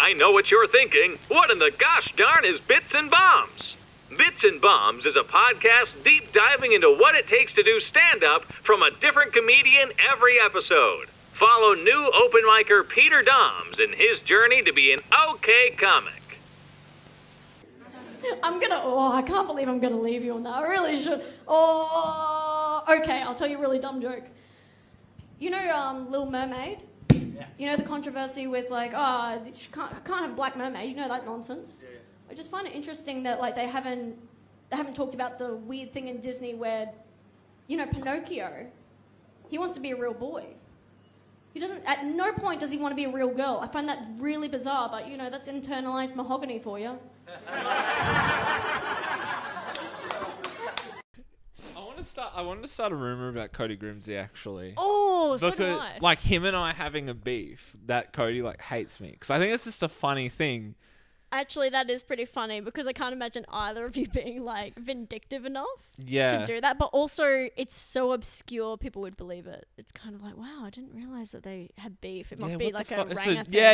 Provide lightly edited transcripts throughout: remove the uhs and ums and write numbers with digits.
I know what you're thinking. What in the gosh darn is Bits and Bombs? Bits and Bombs is a podcast deep diving into what it takes to do stand-up from a different comedian every episode. Follow new open micer Peter Doms in his journey to be an okay comic. I can't believe I'm gonna leave you on that. I really should. Okay, I'll tell you a really dumb joke. You know, Little Mermaid? Yeah. You know the controversy with like, she can't have Black Mermaid. You know that nonsense. Yeah. I just find it interesting that like they haven't talked about the weird thing in Disney where, you know, Pinocchio, he wants to be a real boy. He doesn't. At no point does he want to be a real girl. I find that really bizarre, but you know that's internalized mahogany for you. I wanted to start a rumor about Cody Grimsey actually. Oh, so because, do I. like him and I having a beef that Cody like hates me because I think it's just a funny thing. Actually, that is pretty funny because I can't imagine either of you being like vindictive enough to do that. But also, it's so obscure, people would believe it. It's kind of like, wow, I didn't realize that they had beef. It must be like a Ranger thing. Yeah,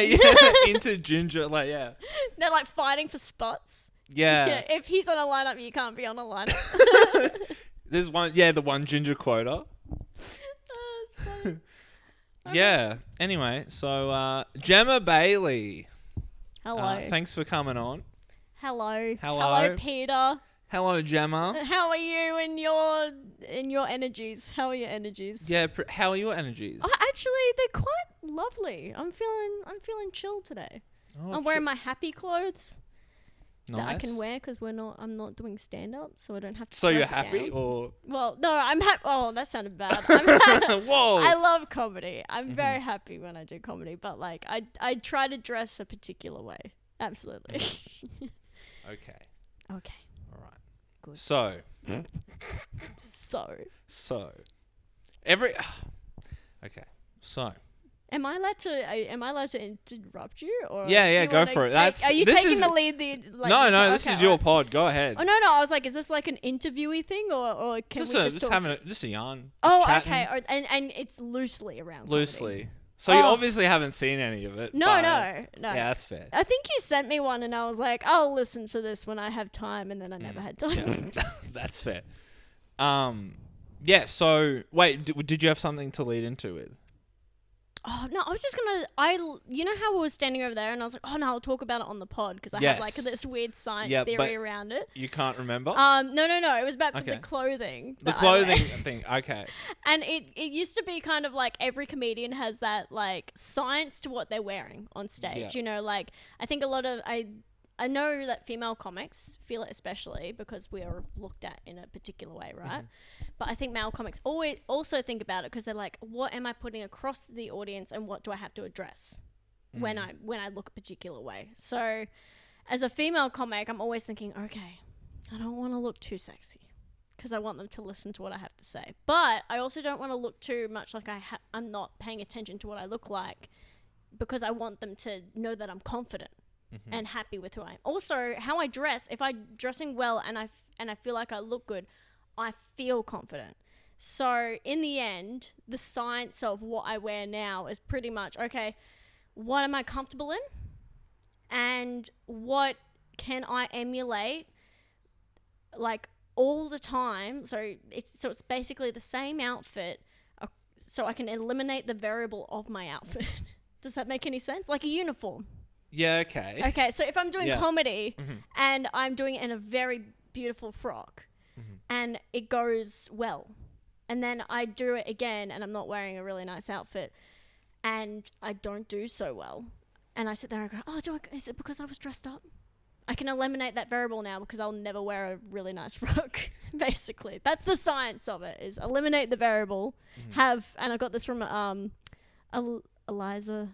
into Ginger, like, yeah. They're like fighting for spots. Yeah. If he's on a lineup, you can't be on a lineup. There's one, the one Ginger quota. It's funny. Yeah. Anyway, so Jemma Bayley. Hello. Thanks for coming on. Hello. Hello. Hello, Peter. Hello, Jemma. How are you in your energies? How are your energies? Yeah, how are your energies? Oh, actually, they're quite lovely. I'm feeling chill today. Oh, I'm wearing my happy clothes nice. that I can wear because I'm not doing stand up, so I don't have to. So you're dress happy, down. or? Well, no, I'm happy. Oh, that sounded bad. Whoa! I love comedy. I'm very happy when I do comedy, but like I try to dress a particular way. Absolutely. Okay. Okay. All right. Good. So. Okay. So. Am I allowed to interrupt you, or yeah, go for it. Are you taking the lead? No, this is your pod. Go ahead. Oh no, I was like, is this like an interviewee thing, or can we just talk just a yarn? Oh, chatting. okay, and it's loosely around. Loosely. Comedy. So you obviously haven't seen any of it. No. Yeah, that's fair. I think you sent me one, and I was like, I'll listen to this when I have time, and then I never had time. Yeah. That's fair. Yeah. So wait, did you have something to lead into with? Oh, no, I was just going to, you know how we were standing over there and I was like, oh no, I'll talk about it on the pod because I have like this weird science theory around it. You can't remember? No, it was about the clothing. The clothing thing, okay. And it used to be kind of like every comedian has that like science to what they're wearing on stage. You know, like I think a lot of, I know that female comics feel it especially because we are looked at in a particular way, right? Mm-hmm. But I think male comics always also think about it because they're like, what am I putting across the audience and what do I have to address when I look a particular way? So as a female comic, I'm always thinking, okay, I don't want to look too sexy because I want them to listen to what I have to say. But I also don't want to look too much like I'm not paying attention to what I look like because I want them to know that I'm confident. Mm-hmm. And happy with who I am. Also, how I dress, if I'm dressing well and I feel like I look good, I feel confident. So in the end, the science of what I wear now is pretty much, okay, what am I comfortable in? And what can I emulate like all the time? So it's basically the same outfit, so I can eliminate the variable of my outfit. Does that make any sense? Like a uniform. Yeah, okay. Okay, so if I'm doing comedy and I'm doing it in a very beautiful frock and it goes well, and then I do it again and I'm not wearing a really nice outfit and I don't do so well, and I sit there and go, is it because I was dressed up? I can eliminate that variable now because I'll never wear a really nice frock, basically. That's the science of it, is eliminate the variable, and I got this from Eliza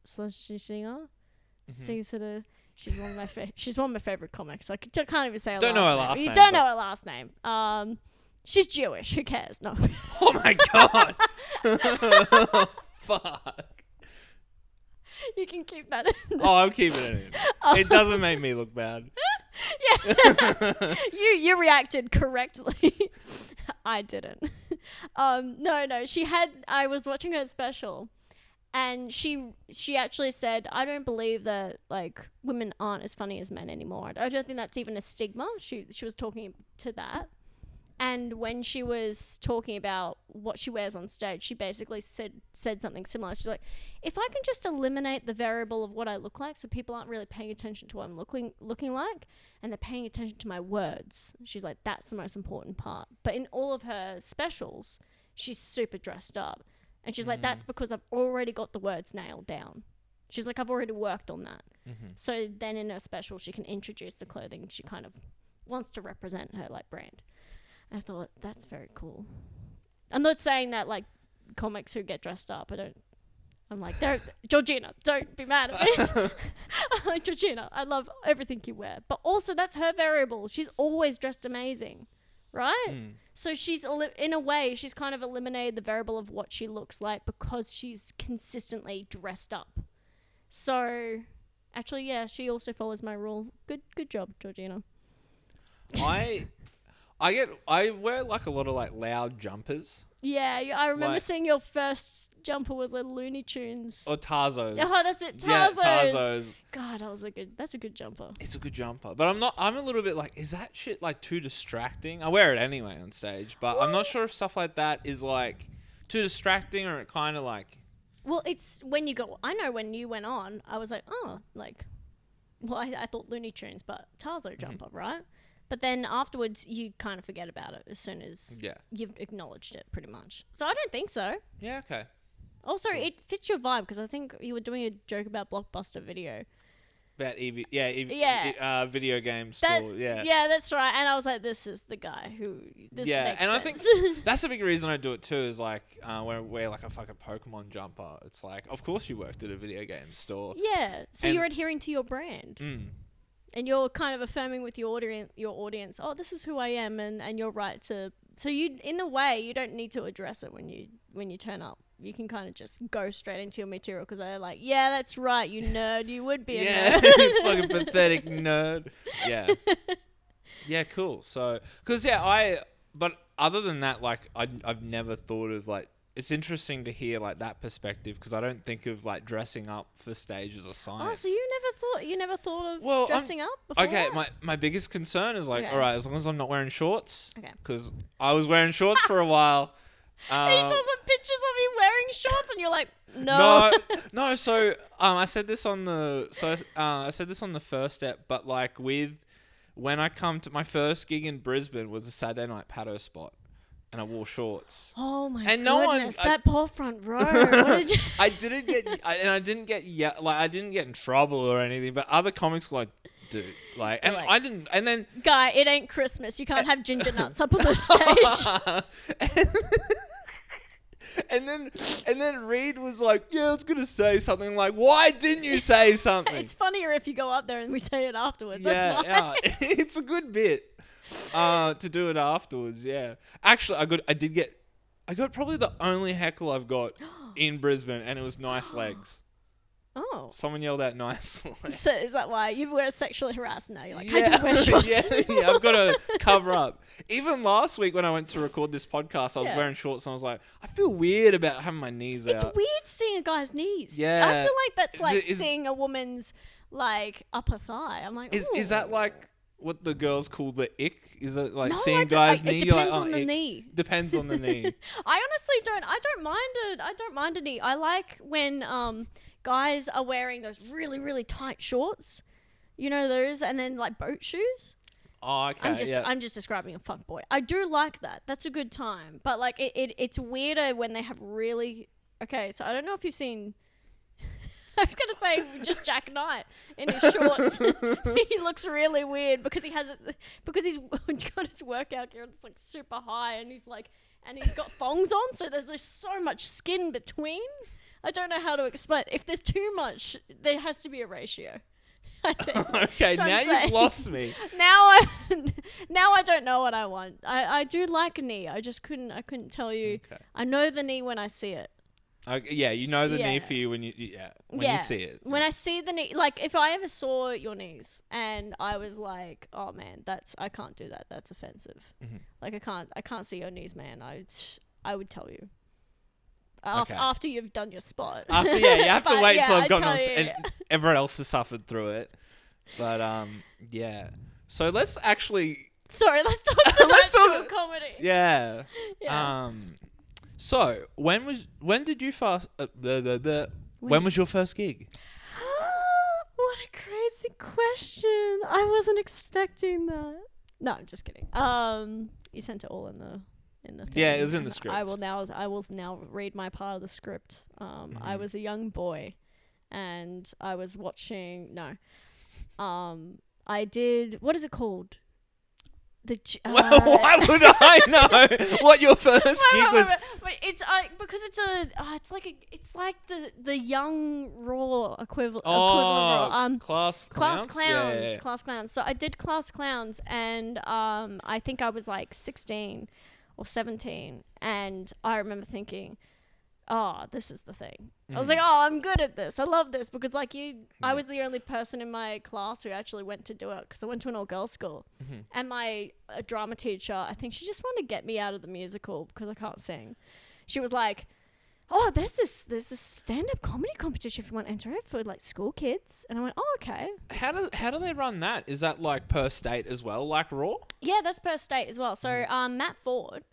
Schlesinger. She's one of my favorite comics. I can't even say her don't know her last last name. name. You don't know her last name. She's Jewish. Who cares? No. Oh my god. Fuck. You can keep that in. Oh, I'm keeping it in. It doesn't make me look bad. Yeah. You reacted correctly. I didn't. No. I was watching her special. And she actually said, I don't believe that like women aren't as funny as men anymore. I don't think that's even a stigma. She was talking to that. And when she was talking about what she wears on stage, she basically said something similar. She's like, if I can just eliminate the variable of what I look like, so people aren't really paying attention to what I'm looking like, and they're paying attention to my words. She's like, that's the most important part. But in all of her specials, she's super dressed up. And she's like, that's because I've already got the words nailed down. She's like, I've already worked on that. So then in her special, she can introduce the clothing she kind of wants to represent her like brand. I thought, that's very cool. I'm not saying that, like, comics who get dressed up, I'm like, Georgina, don't be mad at me. I'm like, Georgina, I love everything you wear. But also, that's her variable. She's always dressed amazing, right? So she's, in a way, she's kind of eliminated the variable of what she looks like because she's consistently dressed up. So, actually, yeah, she also follows my rule. Good job, Georgina. I wear like a lot of like loud jumpers. Yeah, I remember Like- seeing your first jumper was a Looney Tunes. Or Tarzos. Oh, that's it, Tarzos. Yeah, Tarzos. God, that's a good jumper. It's a good jumper. But I'm a little bit like, is that shit like too distracting? I wear it anyway on stage, but I'm not sure if stuff like that is like too distracting or it kind of like... Well, it's when you go, I know when you went on, I was like, oh, like, well, I thought Looney Tunes, but Tarzo jumper, right? But then afterwards, you kind of forget about it as soon as you've acknowledged it, pretty much. So I don't think so. Yeah, okay. Also, it fits your vibe because I think you were doing a joke about Blockbuster Video. About video game That, store, yeah. Yeah, that's right. And I was like, this is the guy who... This Yeah, makes and sense. I think that's a big reason I do it too, is like, when I wear like a fucking Pokemon jumper, it's like, of course you worked at a video game store. Yeah, so And- you're adhering to your brand. And you're kind of affirming with your audience, oh, this is who I am, and you're right to... So you, in a way, you don't need to address it when you turn up. You can kind of just go straight into your material because they're like, yeah, that's right, you nerd. You would be a nerd. You fucking pathetic nerd. Yeah. Yeah, cool. So, because, but other than that, like, I've never thought of, like, it's interesting to hear, like, that perspective because I don't think of, like, dressing up for stage as a science. Oh, so you never thought of dressing up before? Okay, that? my biggest concern is, like, Okay. all right, as long as I'm not wearing shorts. Okay. Because I was wearing shorts for a while. And you saw some pictures of you wearing shorts, and you're like, no. No. So I said this on the first step, but like when I come to my first gig in Brisbane was a Saturday night paddle spot, and I wore shorts. Oh my And goodness, that poor front row. What did you... I didn't get in trouble or anything, but other comics were like, dude, like, and Like- I didn't, and then Guy, it ain't Christmas. You can't have ginger nuts up on the stage. and then Reed was like, yeah, I was gonna say something. Like, why didn't you say something? It's funnier if you go up there and we say it afterwards. That's why. Yeah, it's a good bit to do it afterwards. Yeah, actually, I got probably the only heckle I've got in Brisbane, and it was nice legs. Oh. Someone yelled out nice legs. So is that why you were sexually harassed now? You're like, I Yeah, don't wear shorts. yeah, I've got to cover up. Even last week when I went to record this podcast, I was Yeah. wearing shorts and I was like, I feel weird about having my knees It's out. weird seeing a guy's knees. Yeah. I feel like that's like Is- seeing a woman's like upper thigh. I'm like, Is that ooh. like what the girls call the ick? Is it like No, seeing I don't- guys' it knee? depends You're like, on the ick. knee. Depends on the knee. I honestly don't. I don't mind it. I don't mind a knee. I like when guys are wearing those really really tight shorts. You know those, and then like boat shoes. Oh, okay. I'm just describing a fuck boy. I do like that. That's a good time. But like it's weirder when they have really okay. So I don't know if you've seen. I was gonna say just Jack Knight in his shorts. He looks really weird because he's got his workout gear and it's like super high and he's got thongs on. So there's so much skin between. I don't know how to explain. If there's too much, there has to be a ratio. I think. Okay, So I'm now saying- you've lost me. Now I don't know what I want. I do like a knee. I couldn't tell you. Okay. I know the knee when I see it. Okay, yeah, you know the knee Yeah. for you when you see it. When I see the knee, like if I ever saw your knees and I was like, oh man, I can't do that. That's offensive. Mm-hmm. Like I can't see your knees, man. I would tell you. after you've done your spot. After, you have to wait till I've gotten I on, tell you. and everyone else has suffered through it. But yeah. So let's actually. Sorry, let's talk some Let's talk- actual comedy. Yeah. Yeah. So when did you first? When was your first gig? What a crazy question. I wasn't expecting that. No, I'm just kidding. You sent it all in the thing. Yeah, it was in the script. I will now read my part of the script. I was a young boy, and I was watching. I did. What is it called? Why would I know what your first gig was? But it's because it's like the young raw equivalent. Class Class clowns. clowns. Yeah. Class clowns. So I did class clowns, and I think I was like 16 or 17, and I remember thinking, oh, this is the thing. I was like, oh, I'm good at this. I love this because I was the only person in my class who actually went to do it because I went to an all-girls school. And my drama teacher, I think she just wanted to get me out of the musical because I can't sing. She was like, oh, there's this stand-up comedy competition if you want to enter it for like school kids. And I went, oh, okay. How do they run that? Is that like per state as well, like Raw? Yeah, that's per state as well. So Matt Ford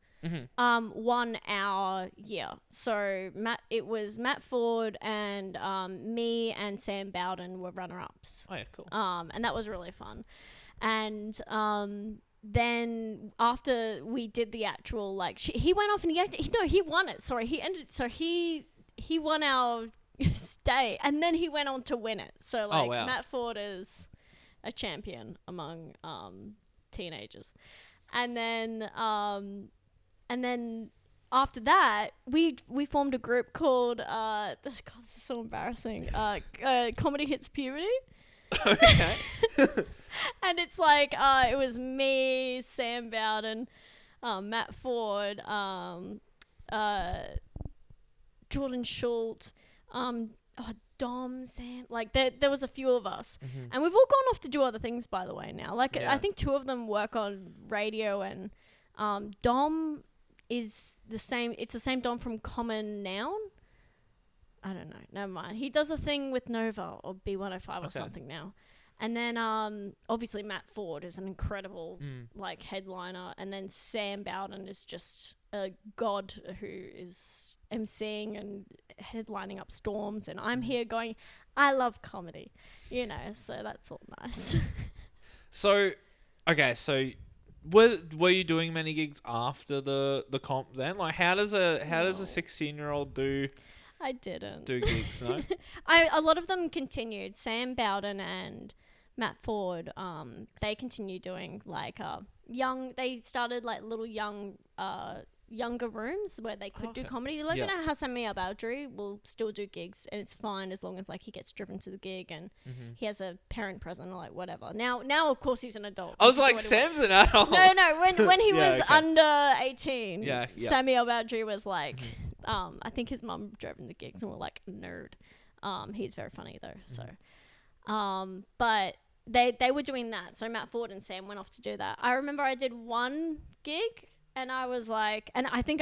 won our year. So it was Matt Ford and me and Sam Bowden were runner-ups. Oh yeah, cool. And that was really fun. And then after we did the actual he went off and he won it. Sorry, he won our stay, and then he went on to win it. So wow. Matt Ford is a champion among teenagers, and then after that, we formed a group called God, this is so embarrassing. Comedy Hits Puberty. Okay. And it's like it was me, Sam Bowden, Matt Ford, Jordan Schultz, Dom, Sam. Like there was a few of us, and we've all gone off to do other things. By the way, now I think 2 of them work on radio, and Dom is the same. It's the same Dom from Common Noun. I don't know. Never mind. He does a thing with Nova or B105 or something now. And then obviously Matt Ford is an incredible headliner, and then Sam Bowden is just a god who is emceeing and headlining up storms, and I'm here going, I love comedy, so that's all nice. So were you doing many gigs after the comp then? Like how does a 16-year-old do gigs? No. A lot of them continued. Sam Bowden and Matt Ford, they continue doing they started like little younger rooms where they could do comedy. How Sammy Al-Baldry will still do gigs, and it's fine as long as he gets driven to the gig and he has a parent present or whatever. Now of course he's an adult. I was like, Sam's an adult. No, when he was under 18, Sammy Al-Baldry was like, I think his mum drove him the gigs and we're like, nerd. He's very funny though, so. But they were doing that. So Matt Ford and Sam went off to do that. I remember I did one gig and I was like, and I think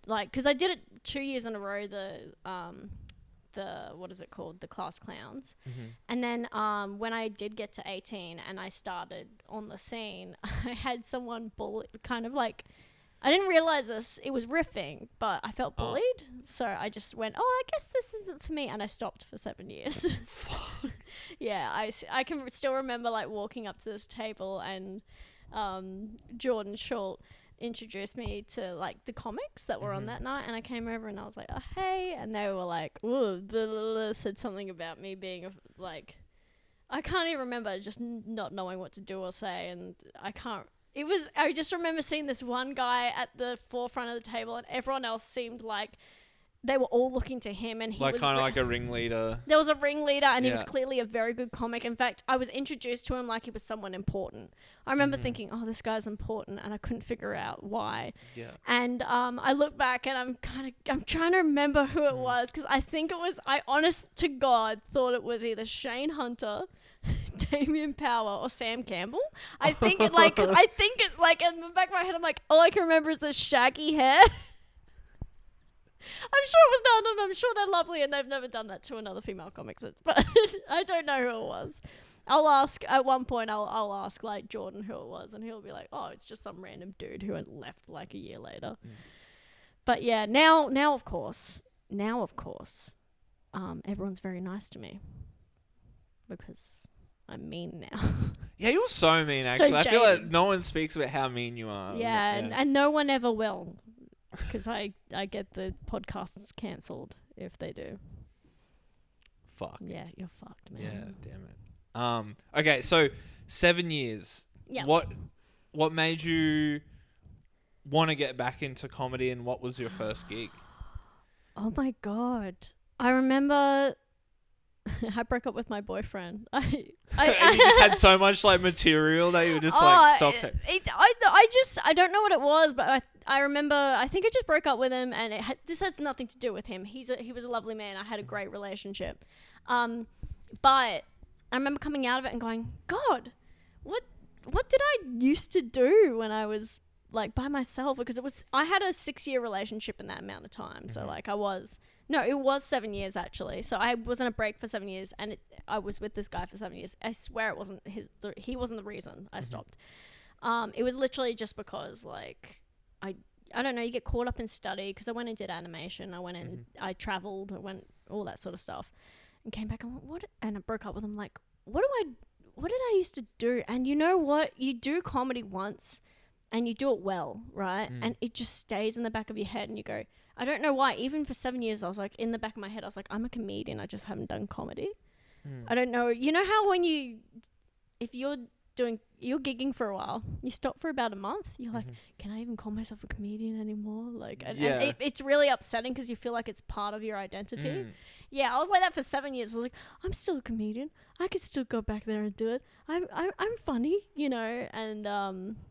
because I did it 2 years in a row, the what is it called? The Class Clowns. And then when I did get to 18 and I started on the scene, I had someone I didn't realize this. It was riffing, but I felt bullied. So I just went, I guess this isn't for me. And I stopped for 7 years. Yeah, I can still remember walking up to this table and Jordan Schultz introduced me to the comics that were on that night. And I came over and I was like, oh, hey. And they were like, ooh, said something about me being I can't even remember, just not knowing what to do or say. And I just remember seeing this one guy at the forefront of the table and everyone else seemed like they were all looking to him, and he was kind of like a ringleader. There was a ringleader, and he was clearly a very good comic. In fact, I was introduced to him like he was someone important. I remember thinking, oh, this guy's important, and I couldn't figure out why. Yeah. And I look back and I'm trying to remember who it was, because I honest to God thought it was either Shane Hunter, Damien Power, or Sam Campbell. I think in the back of my head, I'm like, all I can remember is the shaggy hair. I'm sure it was none of them. I'm sure they're lovely and they've never done that to another female comic. But I don't know who it was. I'll ask at one point. I'll ask like Jordan who it was, and he'll be like, "Oh, it's just some random dude who went left like a year later." But yeah, now of course, everyone's very nice to me because I'm mean now. Yeah, you're so mean. So Actually, I feel like jaded. no one speaks about how mean you are. Yeah, and no one ever will, because I get the podcasts cancelled if they do. Fuck. Yeah, you're fucked, man. Yeah, damn it. Okay, so 7 years. Yeah. What made you want to get back into comedy, and what was your first gig? Oh my god, I remember. I broke up with my boyfriend. And you just had so much like material that you were just like stop. I don't know what it was, but I remember. I think I just broke up with him, and this has nothing to do with him. He was a lovely man. I had a great relationship, but I remember coming out of it and going, God, what did I used to do when I was like by myself? Because I had a 6-year relationship in that amount of time. So like it was 7 years actually. So I was on a break for 7 years, and I was with this guy for 7 years. I swear it wasn't he wasn't the reason I stopped. It was literally just because like I don't know, you get caught up in study, because I went and did animation. I went and I traveled, I went all that sort of stuff, and came back and went, what? And I broke up with him like, what did I used to do? And you know what? You do comedy once and you do it well, right? And it just stays in the back of your head, and you go, I don't know why. Even for 7 years, I was like, in the back of my head, I was like, I'm a comedian. I just haven't done comedy. I don't know. You know how when if you're gigging for a while, you stop for about a month, you're like, can I even call myself a comedian anymore? Like, and it's really upsetting because you feel like it's part of your identity. Yeah, I was like that for 7 years. I was like, I'm still a comedian. I could still go back there and do it. I'm funny, you know. And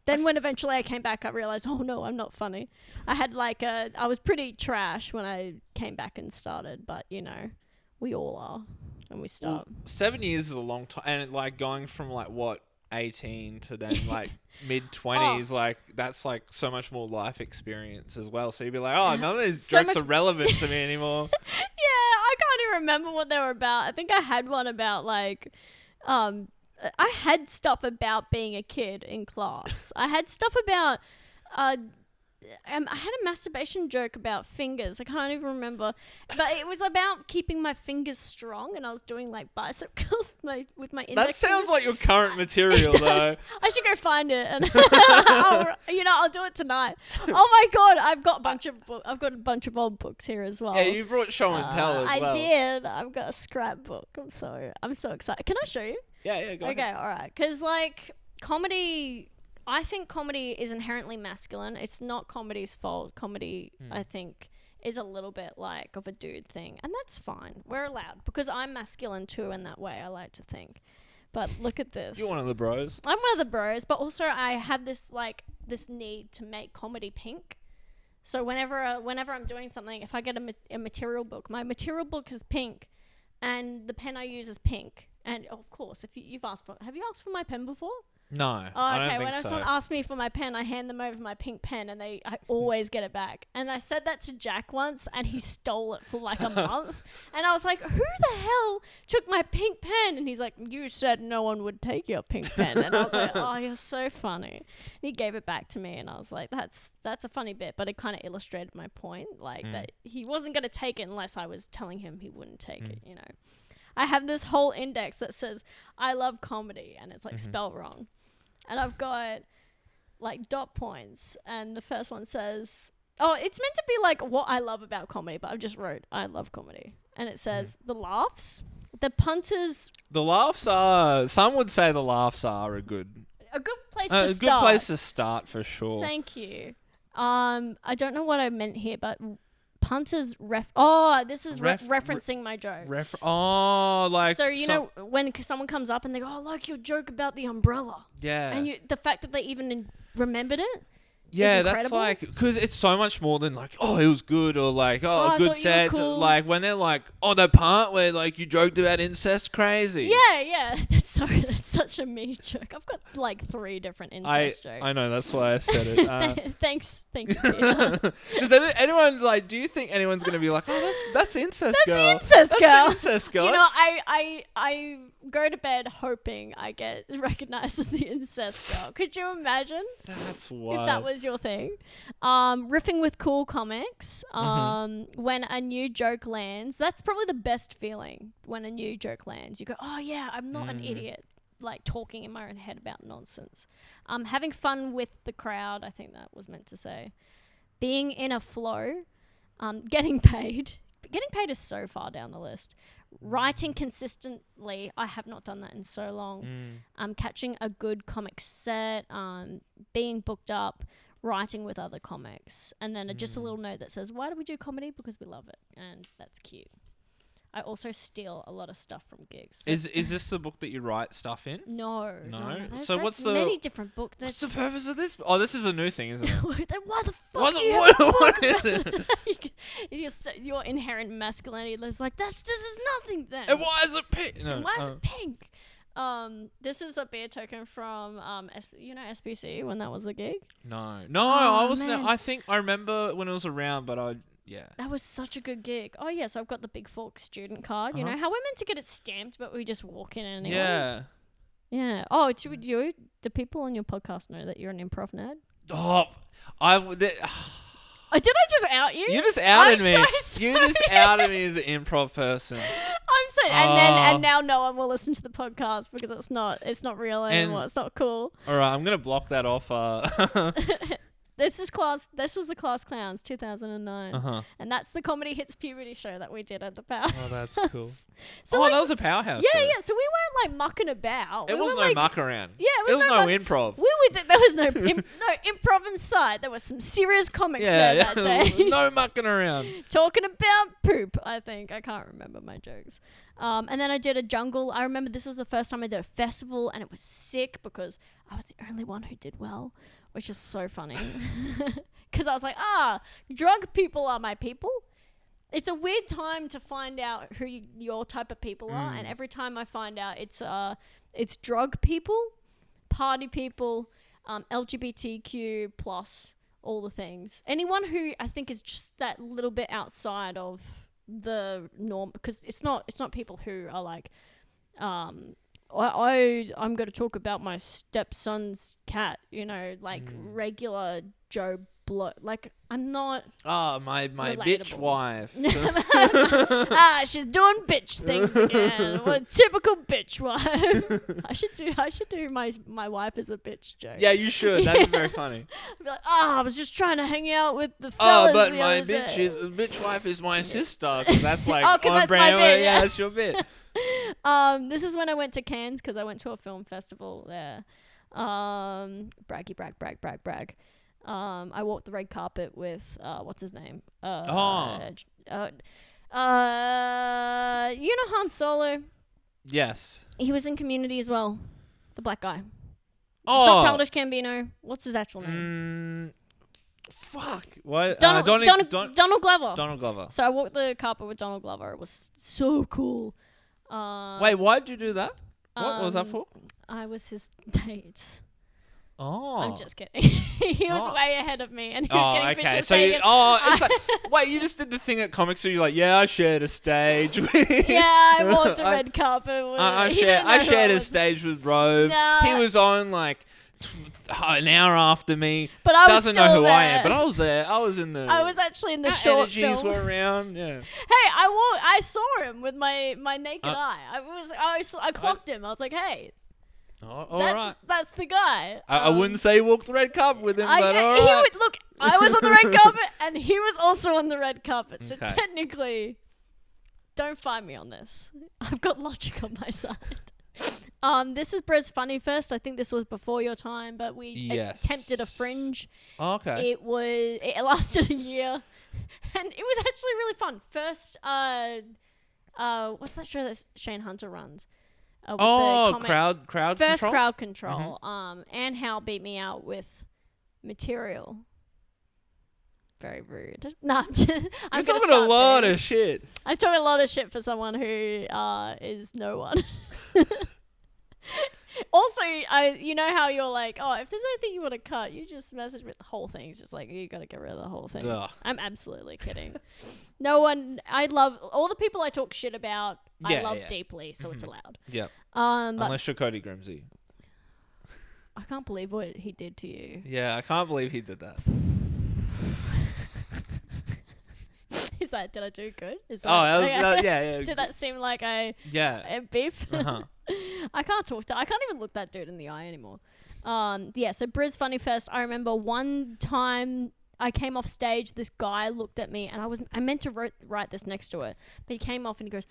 then when eventually I came back, I realized, oh no, I'm not funny. I had like I was pretty trash when I came back and started, but you know, we all are when we start. Well, 7 years is a long time, and like going from like what 18 to then like mid-20s, like that's like so much more life experience as well. So you'd be like, oh, none of these jokes are relevant to me anymore. Yeah, I can't even remember what they were about. I think I had one about like I had stuff about being a kid in class. I had stuff about I had a masturbation joke about fingers. I can't even remember, but it was about keeping my fingers strong, and I was doing like bicep curls with my index. That sounds fingers. like your current material, though. I should go find it, and I'll do it tonight. Oh my god, I've got a bunch of old books here as well. Yeah, you brought show and tell as well. I did. I've got a scrapbook. I'm so excited. Can I show you? Yeah, go ahead. Okay, all right. Because like comedy. I think comedy is inherently masculine. It's not comedy's fault. Comedy, I think, is a little bit like of a dude thing. And that's fine. We're allowed. Because I'm masculine too in that way, I like to think. But look at this. You're one of the bros. I'm one of the bros. But also I have this need to make comedy pink. So whenever I'm doing something, if I get a material book, my material book is pink. And the pen I use is pink. And of course, have you asked for my pen before? No, I don't think when so. someone asks me for my pen, I hand them over my pink pen, and I always get it back. And I said that to Jack once, and he stole it for like a month. And I was like, who the hell took my pink pen? And he's like, you said no one would take your pink pen. And I was like, oh, you're so funny. And he gave it back to me, and I was like, that's a funny bit, but it kind of illustrated my point, like that he wasn't going to take it unless I was telling him he wouldn't take it, you know. I have this whole index that says, I love comedy, and it's like spelled wrong. And I've got like dot points, and the first one says, oh, it's meant to be like what I love about comedy, but I've just wrote, I love comedy. And it says the laughs, the punters. The laughs are, some would say the laughs are a good place to start. A good place to start for sure. Thank you. I don't know what I meant here, but punters this is referencing my jokes. So you know when someone comes up and they go, I like your joke about the umbrella. Yeah. And the fact that they even remembered it, Yeah, that's incredible. like, because it's so much more than like, oh, it was good, or like, I oh, good thought you were set. cool. Like when they're like, oh, the part where like you joked about incest, crazy. Yeah. That's such a me joke. I've got like 3 different incest jokes. I know, that's why I said it. Thank you, Peter. Does anyone like? Do you think anyone's gonna be like, oh, that's incest girl? That's the Incest girl. You know, I go to bed hoping I get recognized as the incest girl. Could you imagine That's wild. if that was your thing? Riffing with cool comics. When a new joke lands, that's probably the best feeling. When a new joke lands, you go, oh yeah, I'm not an idiot, like talking in my own head about nonsense. Having fun with the crowd, I think that was meant to say. Being in a flow. Getting paid. Getting paid is so far down the list. Writing consistently. I have not done that in so long. Catching a good comic set. Being booked up. Writing with other comics. And then just a little note that says, why do we do comedy? Because we love it. And that's cute. I also steal a lot of stuff from gigs. So Is this the book that you write stuff in? No. So That's what's the many different books? What's the purpose of this? Oh, this is a new thing, isn't it? Then why the fuck? What do you have a what book is about it? your inherent masculinity is like this is nothing then. And why is it pink? No, And why is it pink? This is a beer token from SBC when that was a gig. No, Oh, I wasn't. man. I think I remember when it was around, but yeah. That was such a good gig. Oh yeah, so I've got the Big Fork student card. You know how we're meant to get it stamped, but we just walk in anyway. Yeah. Yeah. Oh, do the people on your podcast know that you're an improv nerd? Oh, Did I just out you? you just outed I'm me. so You just sorry. outed me as an improv person. I'm so and now no one will listen to the podcast because it's not real anymore. It's not cool. All right, I'm gonna block that off. This was the Class Clowns 2009, and that's the Comedy Hits Puberty show that we did at the Powerhouse. Oh, that's cool. So that was a powerhouse. yeah, show. yeah. So we weren't like mucking about. It was no muck around. Yeah, it was no muck- improv. There was no improv inside. There was some serious comics there that day. No mucking around. Talking about poop, I think. I can't remember my jokes. And then I did a jungle. I remember this was the first time I did a festival, and it was sick because I was the only one who did well, which is so funny. Because I was like, drug people are my people. It's a weird time to find out who your type of people are, and every time I find out it's drug people, party people, LGBTQ plus, all the things. Anyone who I think is just that little bit outside of the norm, because it's not people who are like, I'm going to talk about my stepson's cat, like regular Joe Blow. Like, I'm not. Oh, my relatable. bitch wife. She's doing bitch things again. What a typical bitch wife. I should do my wife as a bitch joke. Yeah, you should. That'd be very funny. I'd be like, I was just trying to hang out with the fellas. Oh, but the my other day." bitch wife is my sister. 'Cause that's like, Oh, 'cause on that's brand. my bit, yeah. That's your bit. This is when I went to Cannes because I went to a film festival there. Braggy brag. I walked the red carpet with what's his name? You know Han Solo? Yes. He was in Community as well. The black guy. Oh. It's not Childish Gambino. What's his actual name? Fuck. What? Donald Glover. Donald Glover. So I walked the carpet with Donald Glover. It was so cool. Wait, why'd you do that? What was that for? I was his date. Oh. I'm just kidding. He was way ahead of me, and he was getting pictures. So taken. it's like, wait, you just did the thing at comics, so you're like, yeah, I shared a stage. Yeah, I walked a red carpet. With I shared a stage with Rove. No. He was on like an hour after me. But I was doesn't know still who I there. am, but I was there. I was in the. I was actually in the our short energies film. were around. Yeah. Hey, I saw him with my naked eye. I clocked him. I was like, hey, Oh, all right. that's the guy. I wouldn't say he walked the red carpet with him, but all he right. look, I was on the red carpet, and he was also on the red carpet. So Okay. technically, don't find me on this. I've got logic on my side. This is Brez Funny Fest. I think this was before your time, but we attempted a fringe. Oh, okay. It lasted a year, and it was actually really fun. First, what's that show that Shane Hunter runs? With the comic- crowd First control? Crowd Control. Anne Howe beat me out with material. Very rude. No, I'm You're talking a lot of shit. I'm talking a lot of shit for someone who is no one. Also, you know how you're like, oh, if there's anything you want to cut, you just message me the whole thing. It's just like, you got to get rid of the whole thing. Ugh. I'm absolutely kidding. No one, I love, all the people I talk shit about, I love deeply, so it's allowed. Yeah. But Unless you're Cody Grimsey. I can't believe what he did to you. Yeah, I can't believe he did that. Is that, did I do good? Is that, yeah. Did that seem like a beef? Uh-huh. I can't even look that dude in the eye anymore. So Briz Funny Fest, I remember one time I came off stage, this guy looked at me, and I meant to write this next to it, but he came off and he goes,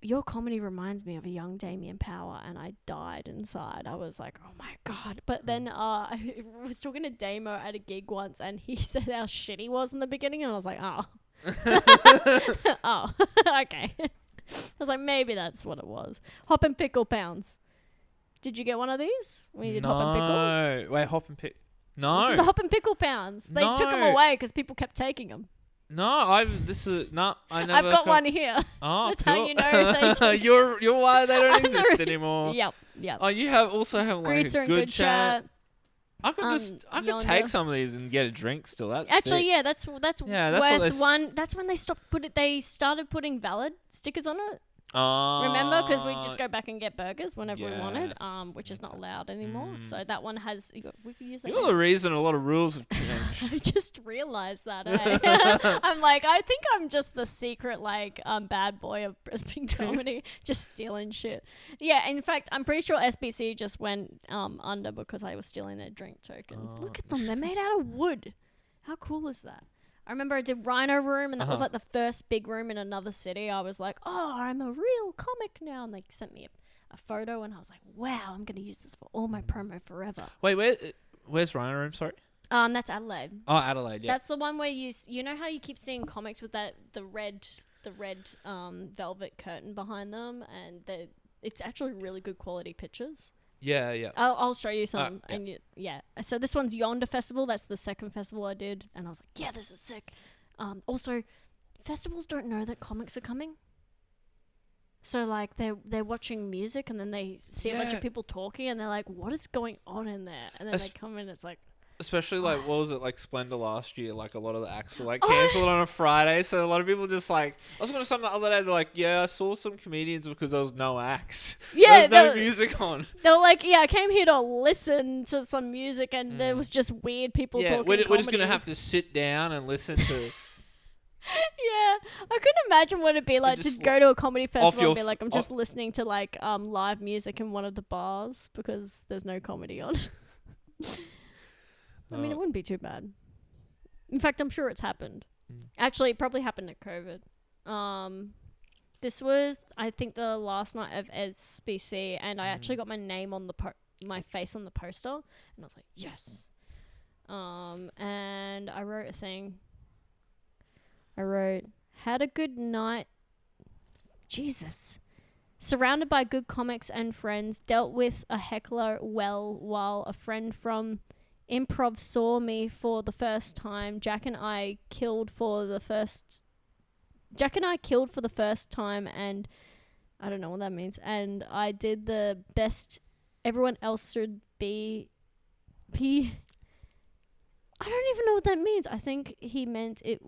your comedy reminds me of a young Damien Power, and I died inside. I was like, oh my God. But then I was talking to Damo at a gig once, and he said how shit he was in the beginning, and I was like, oh. Oh, okay. I was like, maybe that's what it was. Hop and Pickle Pounds. Did you get one of these when you did Hop and Pickle? No. Wait, Hop and Pickle? No. This is the Hop and Pickle Pounds. They took them away because people kept taking them. No, I never. I've got one here. Oh, that's cool. how you know they you're why they don't exist anymore. Yep. Oh, you also have like Greaser a good chat. I could take some of these and get a drink still. That's actually sick. yeah. That's worth one. That's when they started putting valid stickers on it. Oh, remember? Because we just go back and get burgers whenever we wanted, which is not allowed anymore. So that one has. We could use that. You're the reason a lot of rules have changed. I just realized that. I'm like, I think I'm just the secret bad boy of Brisbane comedy, just stealing shit. Yeah, in fact, I'm pretty sure SBC just went under because I was stealing their drink tokens. Look at them; they're made out of wood. How cool is that? I remember I did Rhino Room, and that was like the first big room in another city. I was like, oh, I'm a real comic now. And they sent me a photo, and I was like, wow, I'm going to use this for all my promo forever. Wait, where's Rhino Room? Sorry. That's Adelaide. Oh, Adelaide, yeah. That's the one where you know how you keep seeing comics with the red velvet curtain behind them, and it's actually really good quality pictures. Yeah. I'll show you some. Yeah. And so this one's Yonder Festival. That's the second festival I did, and I was like, yeah, this is sick. Also, festivals don't know that comics are coming. So like they're watching music, and then they see a bunch of people talking, and they're like, what is going on in there? And then they come in, it's like. Especially like what was it like Splendor last year? Like a lot of the acts were like cancelled on a Friday, so a lot of people just like. I was going to something the other day. They're like, yeah, I saw some comedians because there was no acts. Yeah, there was no music on. They were like, yeah, I came here to listen to some music, and there was just weird people talking. We're just going to have to sit down and listen to. Yeah, I couldn't imagine what it'd be like to go to a comedy festival and be like, I'm just listening to like live music in one of the bars because there's no comedy on. I mean, it wouldn't be too bad. In fact, I'm sure it's happened. Actually, it probably happened at COVID. This was, I think, the last night of SBC, and I actually got my name on my face on the poster, and I was like, yes. And I wrote a thing. I wrote, had a good night. Jesus. Surrounded by good comics and friends, dealt with a heckler well while a friend from improv saw me for the first time. Jack and I killed for the first time, and I don't know what that means. And I did the best everyone else should be. I don't even know what that means. I think he meant it.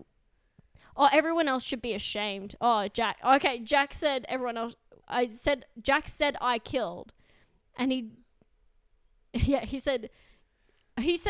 Oh, everyone else should be ashamed. Oh, Jack. Okay, Jack said everyone else. Jack said I killed, and he said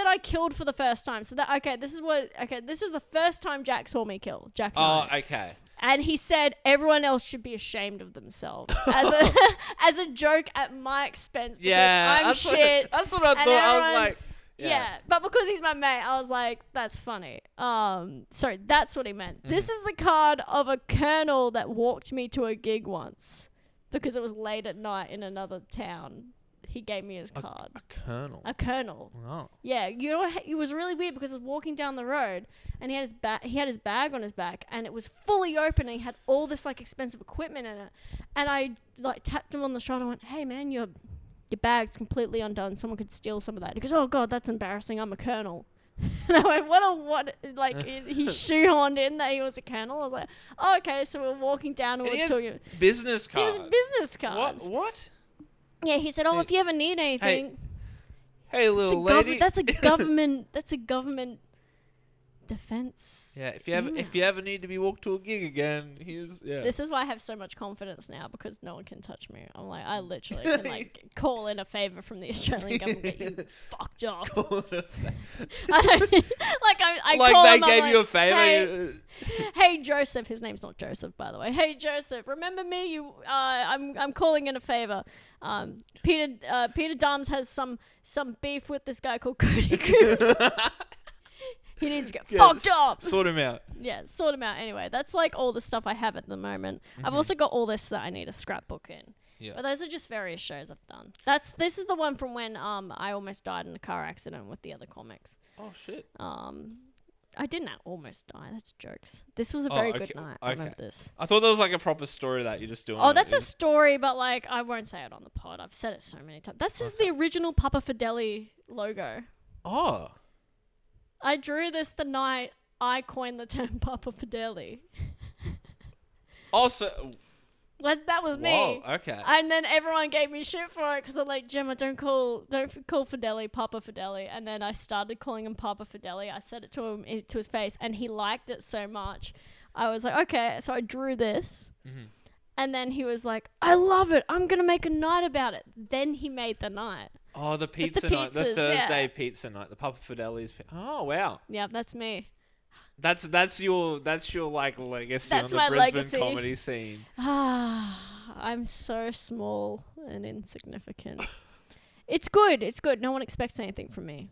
I killed for the first time. So this is the first time Jack saw me kill. Jack and I. Okay. And he said everyone else should be ashamed of themselves as a joke at my expense because I'm shit. That's what I thought. I was like, yeah, but because he's my mate, I was like, that's funny. Sorry, that's what he meant. Mm-hmm. This is the card of a colonel that walked me to a gig once because it was late at night in another town. He gave me his card. A colonel? A colonel. Oh. Yeah, you know, it was really weird because I was walking down the road and he had his bag on his back and it was fully open and he had all this like expensive equipment in it. And I like tapped him on the shoulder and went, hey man, your bag's completely undone. Someone could steal some of that. He goes, oh God, that's embarrassing. I'm a colonel. And I went, what? Like, he shoehorned in that he was a colonel. I was like, oh, okay, so we're walking down and And we're he has talking. business He cards. has business cards. What? Yeah, he said, oh, if you ever need anything. Hey, little lady. That's a government defense. Yeah, if you ever need to be walked to a gig again, This is why I have so much confidence now, because no one can touch me. I'm like, I literally can like call in a favor from the Australian government, get you fucked off. I like call they him, gave I'm you a like, favor. Hey Joseph, his name's not Joseph, by the way. Hey Joseph, remember me? I'm calling in a favor. Peter Dams has some beef with this guy called Cody Cruz. He needs to get fucked up. Sort him out. Yeah, sort him out. Anyway, that's like all the stuff I have at the moment. I've also got all this that I need a scrapbook in. Yeah. But those are just various shows I've done. This is the one from when I almost died in a car accident with the other comics. Oh shit. I didn't almost die. That's jokes. This was a very good night. I remember this. I thought that was like a proper story that you're just doing. Oh, that's a story, but like I won't say it on the pod. I've said it so many times. This is the original Papa Fideli logo. Oh. I drew this the night I coined the term Papa Fideli. Also. Like, that was me. Whoa, okay. And then everyone gave me shit for it because I'm like, Jemma, don't call Fideli Papa Fideli. And then I started calling him Papa Fideli. I said it to him to his face, and he liked it so much. I was like, okay. So I drew this, and then he was like, I love it. I'm gonna make a night about it. Then he made the night. Oh, the pizza night, the Thursday pizza night, the Papa Fideli's. Oh wow. Yeah, that's me. That's your like legacy That's on my the Brisbane legacy. comedy scene. I'm so small and insignificant. It's good. It's good. No one expects anything from me.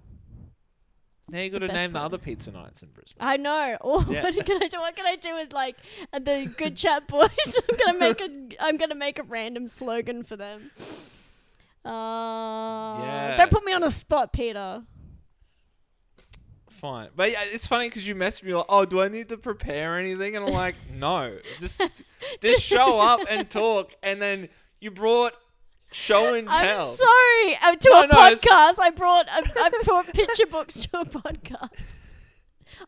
Now you got to name the other pizza nights in Brisbane. I know. Oh, Yeah. What can I do with like the Good Chat Boys? I'm gonna make a random slogan for them. Don't put me on a spot, Peter. Fine. But yeah, it's funny because you messaged me like, oh, do I need to prepare anything? And I'm like, no. Just show up and talk. And then you brought show and tell. I'm sorry. A podcast. I brought picture books to a podcast.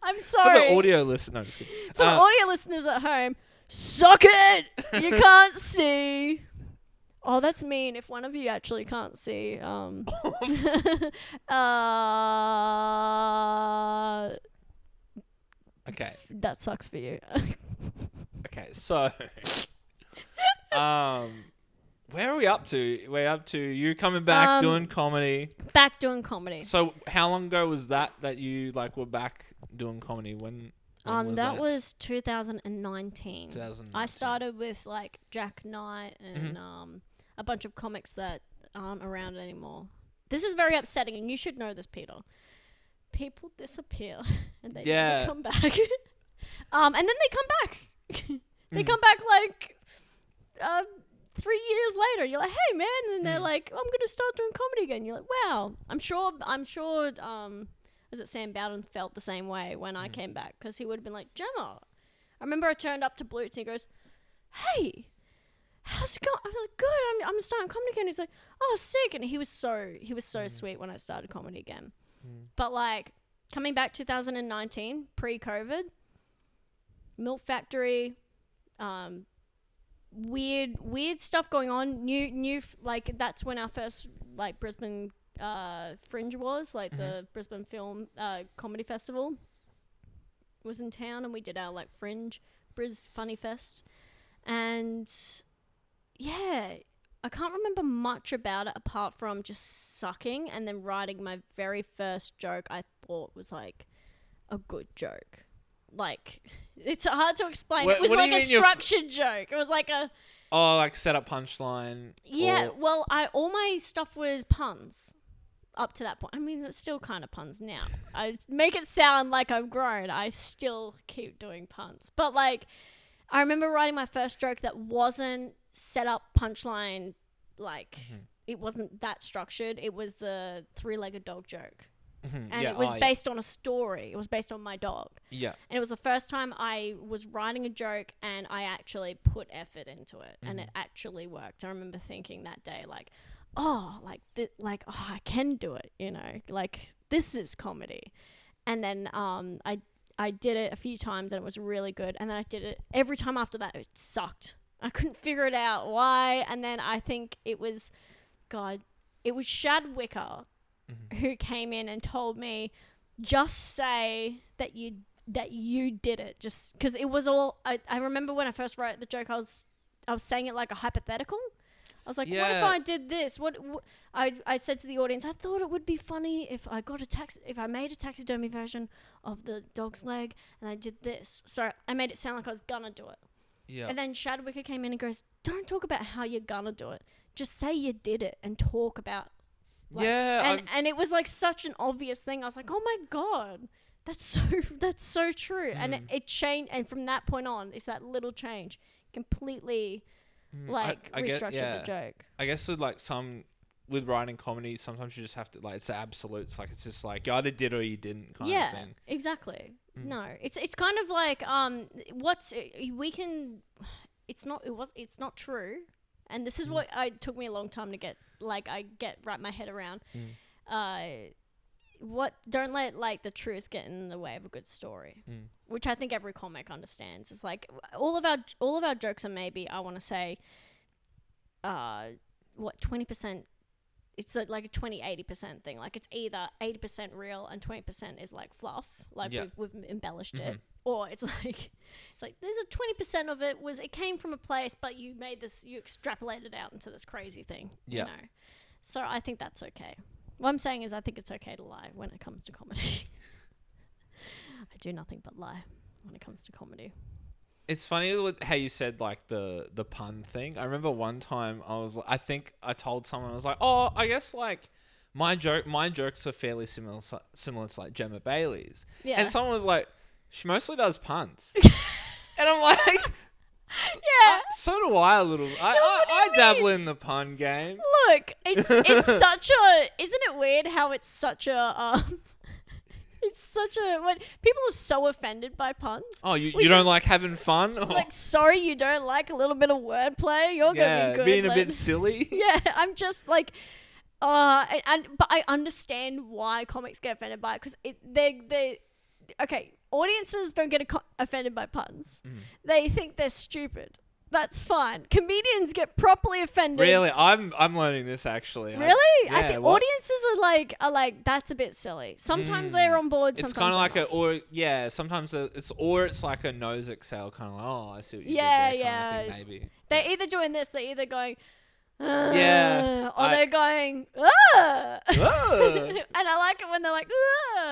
I'm sorry. For the audio listener. No, just kidding. For the audio listeners at home, suck it! You can't see. Oh, that's mean. If one of you actually can't see, Okay. that sucks for you. Okay, so where are we up to? We're up to you coming back doing comedy. Back doing comedy. So how long ago was that you like were back doing comedy? When was that was 2019. 2019. I started with like Jack Knight and a bunch of comics that aren't around anymore. This is very upsetting, and you should know this, Peter. People disappear and they never come back. And then they come back. They come back like 3 years later. You're like, hey man, and they're like, I'm gonna start doing comedy again. You're like, wow. I'm sure. Was it Sam Bowden felt the same way when I came back, because he would have been like, Jemma. I remember I turned up to Blutz and he goes, hey, how's it going? I'm like, good. I'm starting comedy again. He's like, oh, sick. And he was so sweet when I started comedy again. But like coming back 2019, pre-COVID, Milk Factory, weird stuff going on. New like that's when our first like Brisbane Fringe was, like the Brisbane Film Comedy Festival was in town, and we did our like Fringe Bris Funny Fest. And yeah, I can't remember much about it apart from just sucking and then writing my very first joke I thought was like a good joke. Like, it's hard to explain. It was like a structured joke. It was like a... Oh, like set up punchline. Yeah, well, all my stuff was puns up to that point. I mean, it's still kind of puns now. I make it sound like I've grown. I still keep doing puns. But like, I remember writing my first joke that wasn't set up punchline, like it wasn't that structured. It was the three-legged dog joke. And it was based on a story. It was based on my dog. Yeah. And it was the first time I was writing a joke and I actually put effort into it and it actually worked. I remember thinking that day, like, oh, I can do it, you know, like this is comedy. And then I did it a few times and it was really good. And then I did it every time after that. It sucked. I couldn't figure it out why. And then I think it was Shad Wicker who came in and told me, just say that you did it. Just because it was all, I remember when I first wrote the joke, I was saying it like a hypothetical. I was like, what if I did this? What I said to the audience, I thought it would be funny if I made a taxidermy version of the dog's leg and I did this. So I made it sound like I was gonna do it. Yeah. And then Shad Wicker came in and goes, don't talk about how you're gonna do it. Just say you did it and talk about. And it was like such an obvious thing. I was like, oh my God, that's so true. And it changed. And from that point on, it's that little change completely restructured the joke. I guess with writing comedy, sometimes you just have to, like, it's the absolutes. Like, it's just like you either did or you didn't kind of thing. Yeah, exactly. No, it's kind of like it's not true. And this is what it took me a long time to get wrap my head around. Don't let like the truth get in the way of a good story, which I think every comic understands. It's like all of our jokes are maybe, I want to say, 20%. It's like a 20-80% thing. Like it's either 80% real and 20% is like fluff, like we've embellished it, or it's like there's a 20% of it came from a place, but you extrapolated out into this crazy thing. You know, so I think that's okay. What I'm saying is I think it's okay to lie when it comes to comedy. I do nothing but lie when it comes to comedy. It's funny how you said like the pun thing. I remember one time I think I told someone, I was like, oh, I guess like my jokes are fairly similar to like Jemma Bayley's. Yeah. And someone was like, she mostly does puns. And I'm like, so do I a little. I dabble in the pun game. Look, it's such a, isn't it weird how it's such a when people are so offended by puns. Oh, you don't like having fun? Like, sorry, you don't like a little bit of wordplay? You're gonna be good. Being a bit silly. Yeah, I'm just like, but I understand why comics get offended by it, because they okay. Audiences don't get offended by puns. They think they're stupid. That's fine. Comedians get properly offended. Really? I'm learning this actually. Really? I think audiences are like that's a bit silly. Sometimes they're on board. It's kind of like sometimes it's like a nose exhale, kind of like, oh, I see what you did there, kind of thing, maybe. They're either doing this, they're either going, or they're going, and I like it when they're like,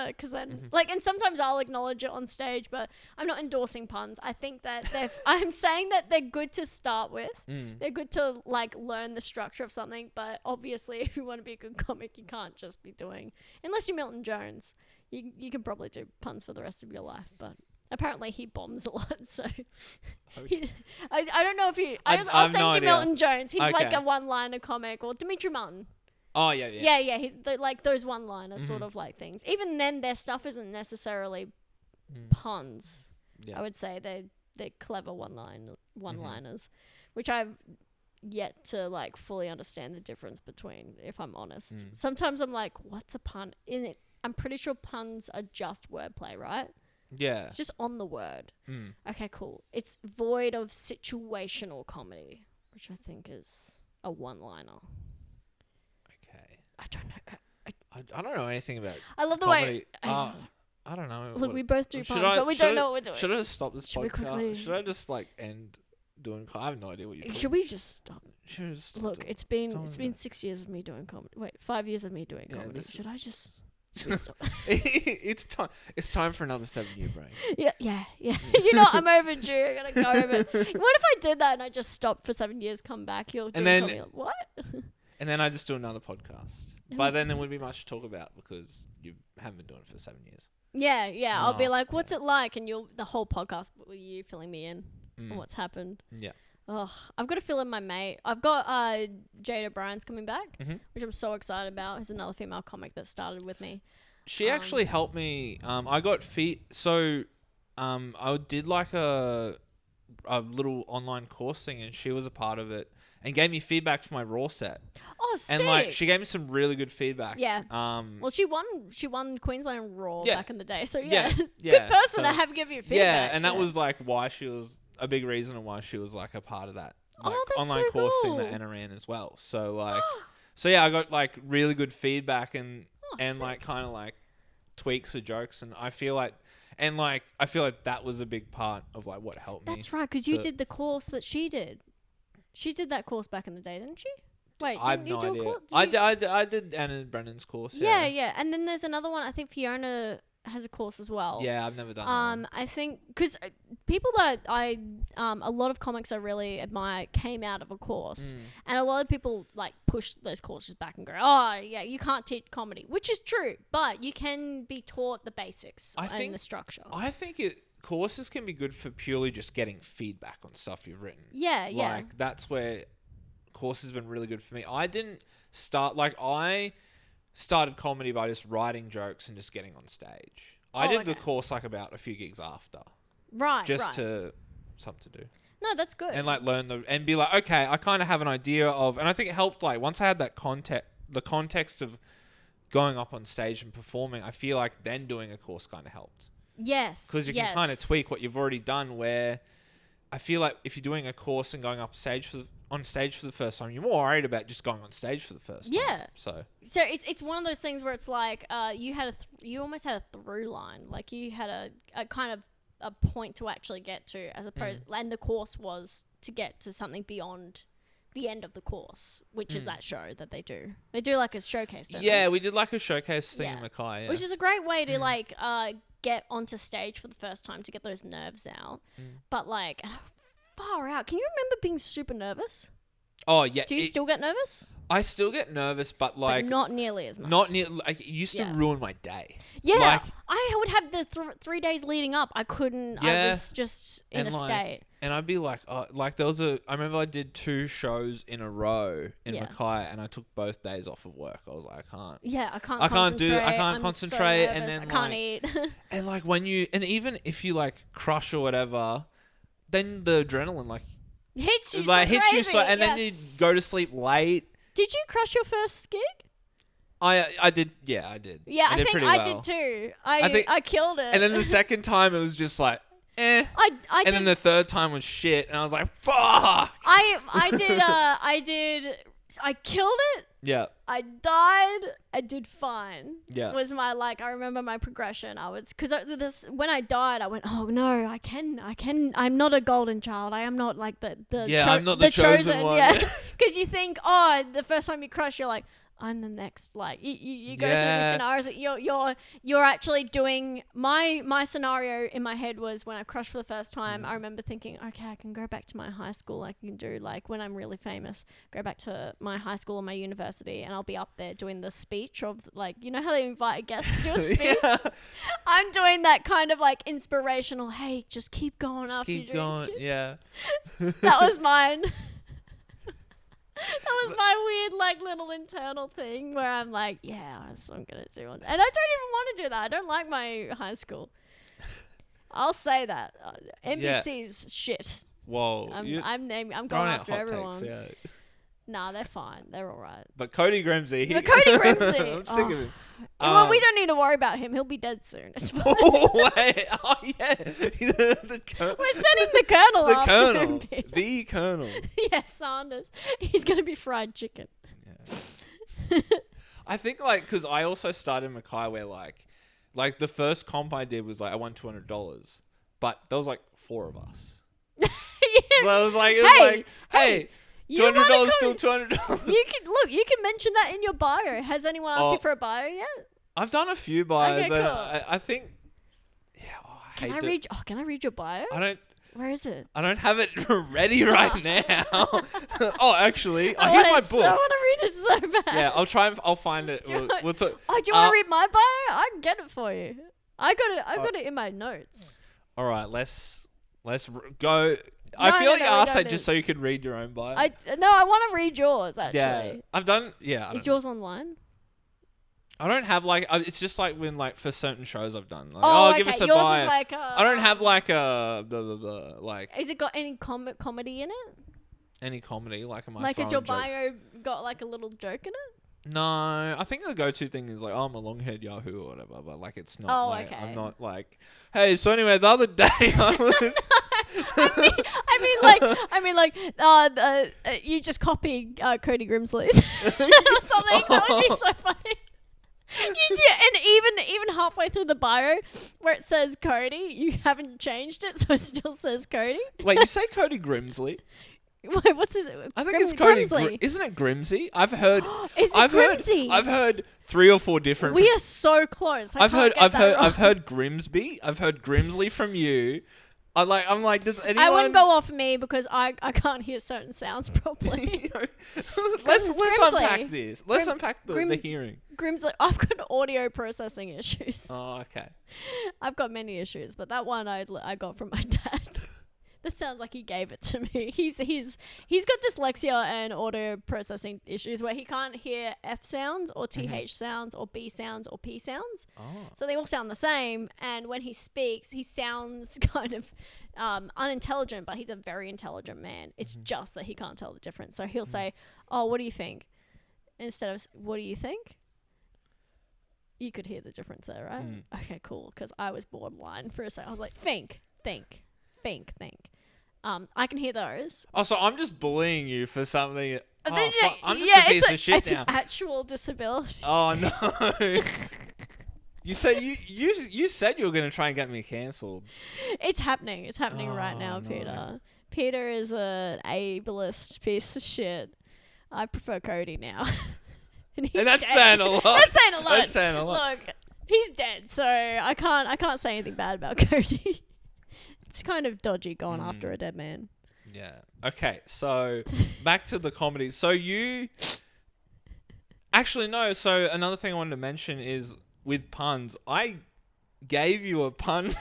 because then and sometimes I'll acknowledge it on stage, but I'm not endorsing puns. I think that I'm saying that they're good to start with. They're good to like learn the structure of something, but obviously if you want to be a good comic, you can't just be doing, unless you're Milton Jones, you can probably do puns for the rest of your life, but apparently he bombs a lot, so I don't know if he. I'll send you Milton Jones. He's like a one-liner comic, or Dimitri Martin. Oh yeah. Like those one-liner sort of like things. Even then, their stuff isn't necessarily puns. Yeah. I would say they're clever one-liners, which I've yet to like fully understand the difference between. If I'm honest, sometimes I'm like, what's a pun in it? I'm pretty sure puns are just wordplay, right? Yeah. It's just on the word. Okay, cool. It's void of situational comedy, which I think is a one-liner. Okay. I don't know. I don't know anything about I love comedy. the way... I don't know. Look, we both do puns, but we don't know what we're doing. Should I just stop this podcast? Should I just like end doing... I have no idea what you're doing. Should we just stop? Should I just stop? Look, it's been 6 years of me doing comedy. Wait, 5 years of me doing comedy. Should I just... It's time for another 7-year break. Yeah. You know, I'm overdue. I gotta go over. What if I did that and I just stopped for 7 years, come back? You'll do like, what? And then I just do another podcast. By then there wouldn't be much to talk about because you haven't been doing it for 7 years. Yeah. I'll be like, what's it like? And the whole podcast with you filling me in on what's happened. Yeah. Oh, I've got to fill in my mate. I've got Jada Bryan's coming back, which I'm so excited about. Who's another female comic that started with me. She actually helped me. I got so I did like a little online course thing, and she was a part of it and gave me feedback for my raw set. Oh, sick. And like she gave me some really good feedback. Yeah. Well, she won Queensland Raw Yeah. back in the day. So Yeah. good Yeah. person to So- have give you feedback. Yeah, and that was like why she was a big reason why she was like a part of that like Oh, that's online so course thing cool. that Anna ran as well. So like, so yeah, I got like really good feedback and sick. like kind of like tweaks the jokes, and I feel like that was a big part of like what helped me. That's right, because you to- did the course that she did. She did that course back in the day, didn't she? Wait, I have didn't you no do a idea. course? I did Anna Brennan's course. Yeah. And then there's another one. I think Fiona has a course as well. Yeah, I've never done that one. I think because people that a lot of comics I really admire came out of a course, and a lot of people like push those courses back and go, oh yeah, you can't teach comedy, which is true, but you can be taught the basics and the structure. I think courses can be good for purely just getting feedback on stuff you've written. Yeah. Like that's where courses have been really good for me. I started comedy by just writing jokes and just getting on stage. I did the course like about a few gigs after. Right. Just to something to do. No, that's good. And like learn and be like, okay, I kind of have an idea of, and I think it helped like once I had that the context of going up on stage and performing, I feel like then doing a course kind of helped. Yes. Because you can kind of tweak what you've already done, where I feel like if you're doing a course and going on stage for the first time, you're more worried about just going on stage for the first time. Yeah. So it's one of those things where it's like you almost had a through line, like you had a kind of a point to actually get to, as opposed and the course was to get to something beyond the end of the course, which is that show that they do. They do like a showcase. Don't they? we did like a showcase thing in Mackay, yeah. Which is a great way to like get onto stage for the first time to get those nerves out. But like far out. Can you remember being super nervous? Oh yeah. Do you still get nervous? I still get nervous, but like but not nearly as much. Not near. Like it used to ruin my day. Yeah, like, I would have the 3 days leading up. I couldn't. I was just in a state. And I'd be like, I remember I did 2 shows in a row in Mackay, and I took both days off of work. I was like, I can't. Yeah, I can't. I concentrate. can't concentrate, So and nervous, then I can't eat. and like and even if you like crush or whatever, then the adrenaline like hits you. Like so hits you crazy. so, and then you go to sleep late. Did you crush your first gig? I did. Yeah, I did. Yeah, I did think pretty I well. did too. think- I killed it. And then the second time it was just like, eh. I And did. then the third time was shit, and I was like, fuck. I killed it. Yeah. I died. I did fine. Yeah. Was my I remember my progression. I was because when I died, I went, oh no, I can. I'm not a golden child. I am not like the I'm not the chosen one. Yeah, because you think, oh, the first time you crush, you're like, I'm the next. Like you go through the scenarios that you're actually doing. My scenario in my head was when I crushed for the first time. I remember thinking, okay, I can go back to my high school. I can do like when I'm really famous, go back to my high school or my university, and I'll be up there doing the speech of like, you know how they invite guests to do a speech. I'm doing that kind of like inspirational. Hey, just keep going after Keep your going. dreams. Yeah. That was mine. That was my weird, like, little internal thing where I'm like, yeah, that's what I'm going to do. And I don't even want to do that. I don't like my high school. I'll say that. NBC's shit. Whoa. I'm going throwing out after hot everyone. takes, yeah. Nah, they're fine. They're all right. But Cody Grimsey. But Cody Grimsey. I'm sick of him. Well, we don't need to worry about him. He'll be dead soon. It's fine. Oh, wait. Oh, yeah. We're sending the Colonel The after Colonel. him, Peter. The Colonel. Yeah, Sanders. He's going to be fried chicken. Yeah. I think, like, because I also started Mackay where, like the first comp I did was, like, I won $200. But there was, like, 4 of us. Yeah. So I was like, hey, you wanna $200 go- still $200. You can mention that in your bio. Has anyone asked you for a bio yet? I've done a few bios. Okay, and cool. I think, yeah, Can I read your bio? Where is it? I don't have it ready right now. Oh, actually, here's my I book. want to read it so bad. Yeah, I'll find it. We'll talk. Oh, do you want to read my bio? I can get it for you. I got it in my notes. All right, let's go. I feel like I asked don't that just so you could read your own bio. I want to read yours actually. Yeah, I've done. Yeah, Is yours online? I don't have it's just like when for certain shows I've done. Like, okay. give us a Yours bio. is I don't have like a blah blah blah. Like, Is it got any comedy in it? Any comedy, like, am I Like, has throwing your joke? bio got like a little joke in it? No, I think the go-to thing is like, oh, I'm a long-haired Yahoo or whatever, but like it's not. Oh, like, okay. I'm not like, hey. So anyway, the other day I was. You just copy Cody Grimsley's or something. That would be so funny. You do, and even halfway through the bio where it says Cody, you haven't changed it, so it still says Cody. Wait, you say Cody Grimsley? Wait, what's his? I think it's Cody. Grimsley. Isn't it Grimsey? I've heard. Is it Grimsey? I've heard 3 or 4 different. We are so close. I've heard Grimsby. I've heard Grimsley from you. I'm like, does anyone? I wouldn't go off me because I can't hear certain sounds properly. let's Grimsley. unpack this. Let's unpack the hearing. Grimsley, I've got audio processing issues. Oh, okay. I've got many issues, but that one I got from my dad. That sounds like he gave it to me. He's got dyslexia and audio processing issues where he can't hear F sounds or TH sounds or B sounds or P sounds. Oh. So they all sound the same, and when he speaks, he sounds kind of unintelligent, but he's a very intelligent man. It's just that he can't tell the difference. So he'll say, "Oh, what do you think?" Instead of "What do you think?" You could hear the difference there, right? Okay, cool. Because I was borderline for a second. I was like, think. I can hear those. Oh, so I'm just bullying you for something. Oh, Then, fuck. I'm just a piece of shit it's now. an actual disability. Oh no. You said you said you were gonna try and get me cancelled. It's happening. It's happening right now, no. Peter. Peter is an ableist piece of shit. I prefer Cody now. and that's dead. saying a lot. That's saying a lot. That's saying a lot. Look, he's dead, so I can't say anything bad about Cody. It's kind of dodgy going after a dead man. Yeah. Okay. So back to the comedy. So you actually no. So another thing I wanted to mention is with puns. I gave you a pun.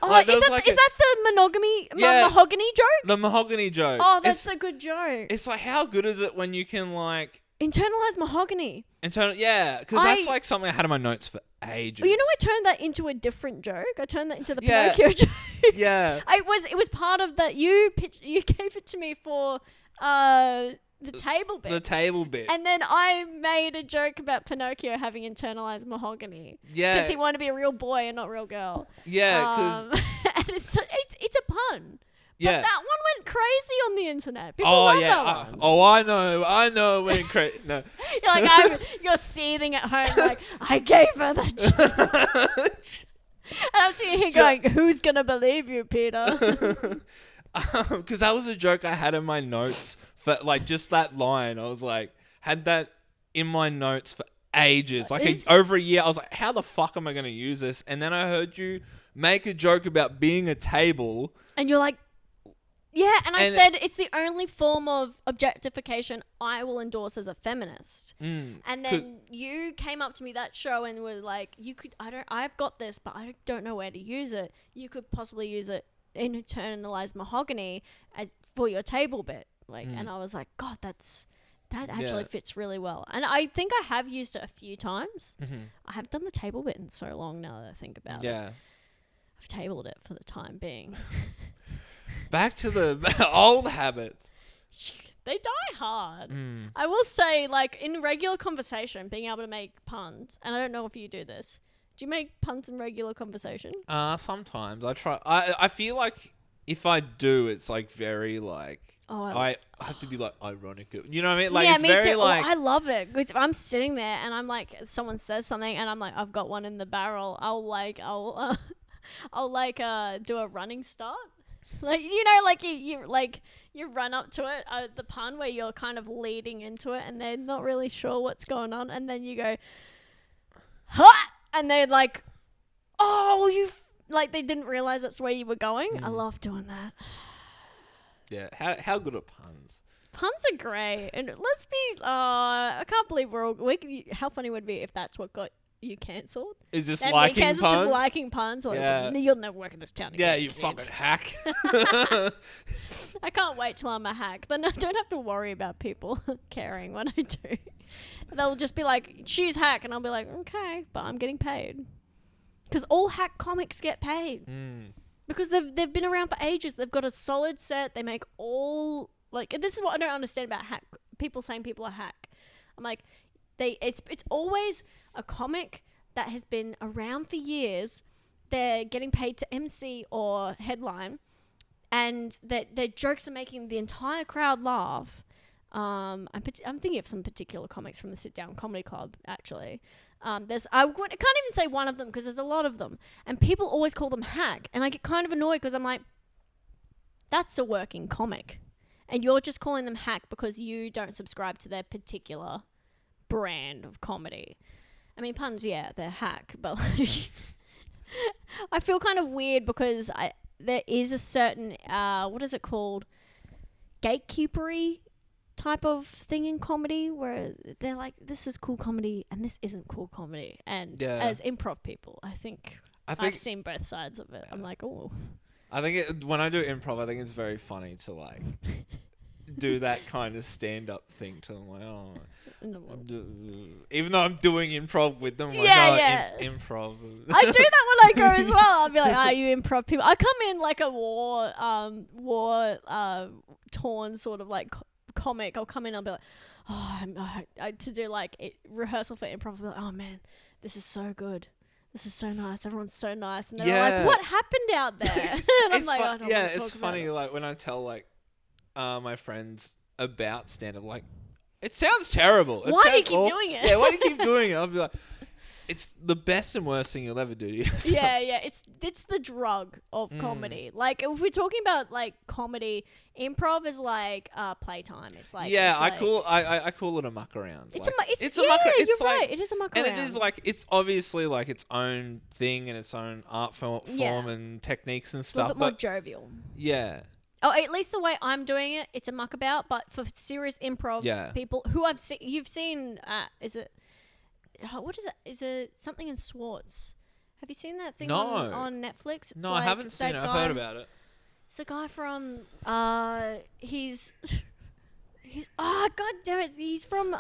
Oh, like, is that the mahogany joke? The mahogany joke. Oh, that's a good joke. It's like, how good is it when you can like internalize mahogany? Yeah, because that's like something I had in my notes for ages. Well, you know, I turned that into a different joke. I turned that into the Pinocchio joke. Yeah. It was part of that. You gave it to me for the table bit. The table bit. And then I made a joke about Pinocchio having internalized mahogany. Yeah. Because he wanted to be a real boy and not a real girl. Yeah, because and it's a pun. yeah. But that one went crazy on the internet. People love that one. I know it went crazy. No. You're like, you're seething at home like, I gave her that joke. And I'm sitting here going, who's going to believe you, Peter? Because that was a joke I had in my notes for like just that line. I was like, had that in my notes for ages, like over a year. I was like, how the fuck am I going to use this? And then I heard you make a joke about being a table. And you're like, yeah. And I said, it's the only form of objectification I will endorse as a feminist. And then you came up to me that show and were like, I've got this, but I don't know where to use it. You could possibly use it in internalized mahogany as for your table bit. Like, and I was like, God, that actually fits really well. And I think I have used it a few times. I have done the table bit in so long now that I think about it. Yeah. I've tabled it for the time being. Back to the old habits. They die hard. I will say, like, in regular conversation, being able to make puns, and I don't know if you do this. Do you make puns in regular conversation? Sometimes I try. I feel like if I do, it's like very like I have to be like ironic. You know what I mean? Like, yeah, it's me very too. like I love it. I'm sitting there and I'm like, someone says something and I'm like, I've got one in the barrel. I'll do a running start. Like, you know, like you run up to it, the pun where you're kind of leading into it and they're not really sure what's going on, and then you go, ha! And they're like, oh, they didn't realize that's where you were going. I love doing that. Yeah, how good are puns? Puns are great, and let's be. I can't believe how funny would it be if that's what got you cancelled? Is just and liking puns? Just liking puns. Like, yeah. You'll never work in this town again. Yeah, you fucking hack. I can't wait till I'm a hack. Then I don't have to worry about people caring when I do. They'll just be like, she's hack, and I'll be like, okay, but I'm getting paid. Because all hack comics get paid. Because they've been around for ages. They've got a solid set. They make all Like, this is what I don't understand about people saying people are hack. I'm like, it's always a comic that has been around for years. They're getting paid to MC or headline, and their jokes are making the entire crowd laugh. I'm thinking of some particular comics from the Sit Down Comedy Club, actually. I can't even say one of them because there's a lot of them, and people always call them hack, and I get kind of annoyed because I'm like, that's a working comic, and you're just calling them hack because you don't subscribe to their particular brand of comedy. I mean, puns, yeah, they're hack, but like, I feel kind of weird because there is a certain what is it called, gatekeepery type of thing in comedy where they're like, this is cool comedy and this isn't cool comedy. And as improv people, I think I've seen both sides of it. I'm like, oh. I think when I do improv, I think it's very funny to like do that kind of stand-up thing to them. Like, oh, even though I'm doing improv with them, like, improv. I do that when I go as well. I'll be like, "Are you improv people?" I come in like a war torn sort of like comic. I'll come in. I'll be like, to do like rehearsal for improv. I'll be like, oh man, this is so good. This is so nice. Everyone's so nice, and they're like, "What happened out there?" And I'm like, I don't want to talk it's funny. About it. Like when I tell like my friends about stand-up, like, it sounds terrible. Why do you keep doing it? Yeah, why do you keep doing it? I'll be like, it's the best and worst thing you'll ever do to yourself. Yeah. It's the drug of comedy. Like, if we're talking about like comedy, improv is like playtime. It's like I call it a muck around. It's like, a muck. You're right. It is a muck around. And it is like, it's obviously like its own thing and its own art form and techniques and stuff. A little bit more jovial. Yeah. Oh, at least the way I'm doing it, it's a muck about. But for serious improv people who you've seen, is it? What is it? Is it something in Swartz? Have you seen that thing on Netflix? It's I haven't seen it. I've heard about it. It's a guy from he's god damn it, he's from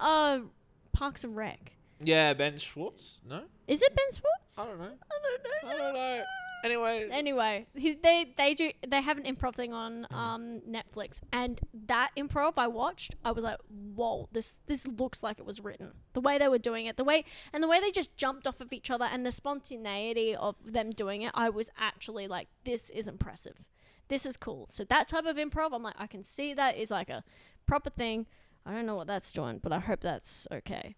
Parks and Rec. Yeah, Ben Schwartz? No? Is it Ben Schwartz? I don't know. Anyway, they have an improv thing on Netflix, and that improv I watched, I was like, whoa, this looks like it was written. The way they were doing it, the way they just jumped off of each other, and the spontaneity of them doing it, I was actually like, this is impressive. This is cool. So that type of improv, I'm like, I can see that is like a proper thing. I don't know what that's doing, but I hope that's okay.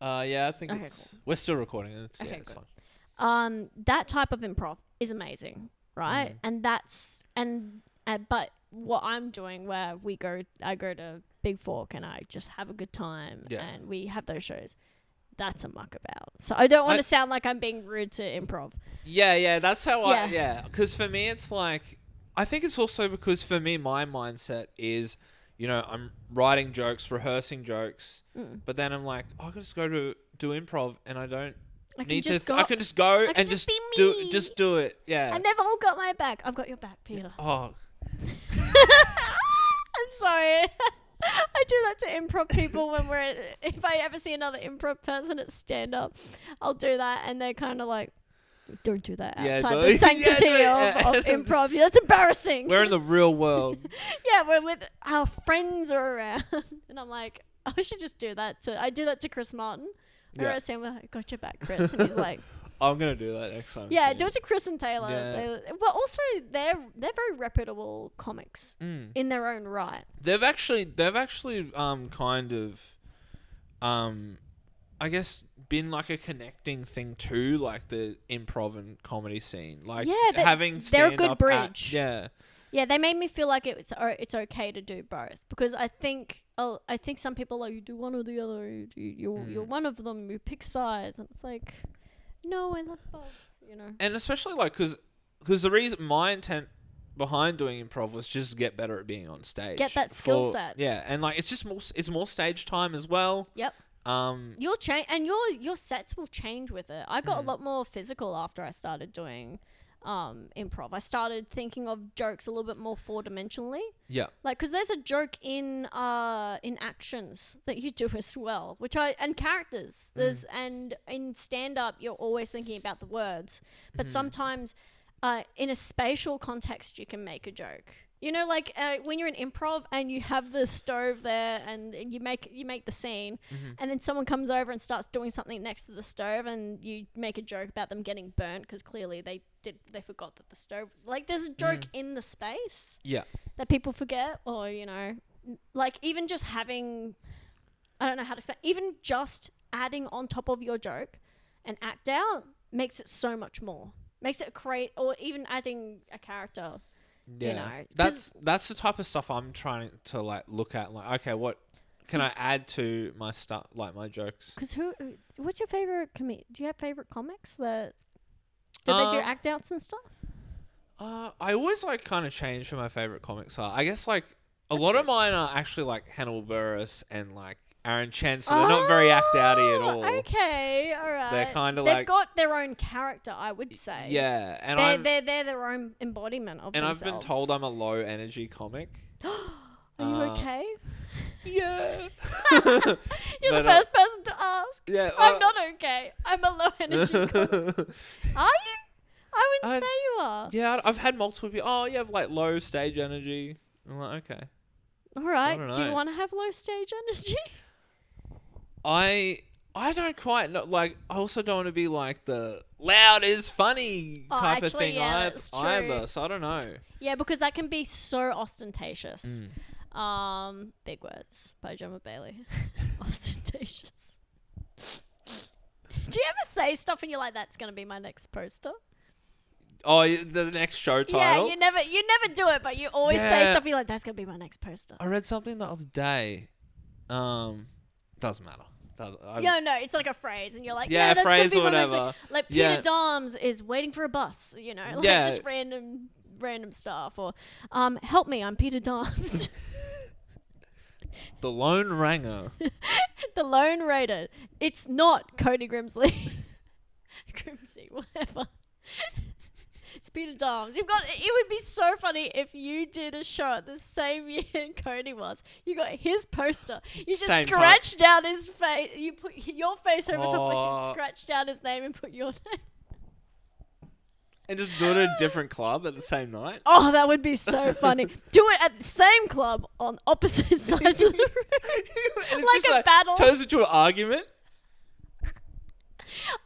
I think cool. We're still recording it. It's good. fine. That type of improv is amazing, right? And but what I'm doing, where I go to Big Fork and I just have a good time, and we have those shows. That's a muck about. So I don't want to sound like I'm being rude to improv. Yeah, that's how because for me it's like, I think it's also because for me my mindset is, I'm writing jokes, rehearsing jokes, but then I'm like, I can just go to do improv and I don't need to. I can just go and just do it. Yeah. And they've all got my back. I've got your back, Peter. Oh. I'm sorry. I do that to improv people when if I ever see another improv person at stand up, I'll do that, and they're kind of like, don't do that outside the sanctity of improv. That's embarrassing. We're in the real world. We're with our friends are around. And I'm like, I should just do that I do that to Chris Martin. I say, well, I got your back, Chris. And he's like, I'm going to do that next time. Yeah, do it to Chris and Taylor. Yeah. But also, they're very reputable comics in their own right. They've actually kind of, I guess, been like a connecting thing to like the improv and comedy scene. Like having they're a good bridge. Yeah, they made me feel like it's okay to do both, because I think some people are like, you do one or the other. You're one of them. You pick sides, and it's like, no, I love both. And especially like because the reason my intent behind doing improv was just to get better at being on stage. Get that skill set. Yeah, and like it's more stage time as well. Yep. You'll change, and your sets will change with it. I got a lot more physical after I started doing improv. I started thinking of jokes a little bit more four-dimensionally. Yeah. Like, because there's a joke in actions that you do as well, and characters. And in stand-up, you're always thinking about the words. But sometimes in a spatial context, you can make a joke. You know, like when you're in improv and you have the stove there and you make the scene, and then someone comes over and starts doing something next to the stove, and you make a joke about them getting burnt because clearly they forgot that the stove. Like, there's a joke in the space. Yeah. That people forget, or like even just having, I don't know how to explain. Even just adding on top of your joke an act out makes it so much more. Makes it or even adding a character. Yeah, that's the type of stuff I'm trying to like look at. Like, okay, what can I add to my stuff, like my jokes? Because what's your favorite do you have favorite comics that they do act outs and stuff? I always like kind of change who my favorite comics are. I guess like a lot of mine are actually like Hannibal Buress and like Aaron Chen, so they're not very act outy at all. Okay, all right. They're kind of they've got their own character, I would say. Yeah, and they're their own embodiment of themselves. And I've been told I'm a low energy comic. Are you okay? Yeah. You're the first person to ask. Yeah, I'm not okay. I'm a low energy comic. Are you? I wouldn't say you are. Yeah, I've had multiple people. Oh, you have like low stage energy. I'm like, okay. All right. So do you want to have low stage energy? I don't quite know. Like, I also don't want to be like the loud is funny type of thing either. So I don't know. Yeah, because that can be so ostentatious. Big words by Jemma Bayley. Ostentatious. Do you ever say stuff and you're like, that's going to be my next poster? Oh, the next show title? Yeah, you never do it, but you always say stuff and you're like, that's going to be my next poster. I read something the other day. Doesn't matter. No, it's like a phrase, and you're like, yeah, that's phrase gonna be or whatever. Like Peter Doms is waiting for a bus, like just random stuff, or help me, I'm Peter Doms. The Lone Ranger. The Lone Raider. It's not Cody Grimsley. Grimsey, whatever. It's Peter Doms. It would be so funny if you did a show the same year Cody was. You got his poster. You just scratched down his face. You put your face over top of his, scratched down his name and put your name. And just do it at a different club at the same night. Oh, that would be so funny. Do it at the same club on opposite sides of the room. And it's like a battle. Turns into an argument.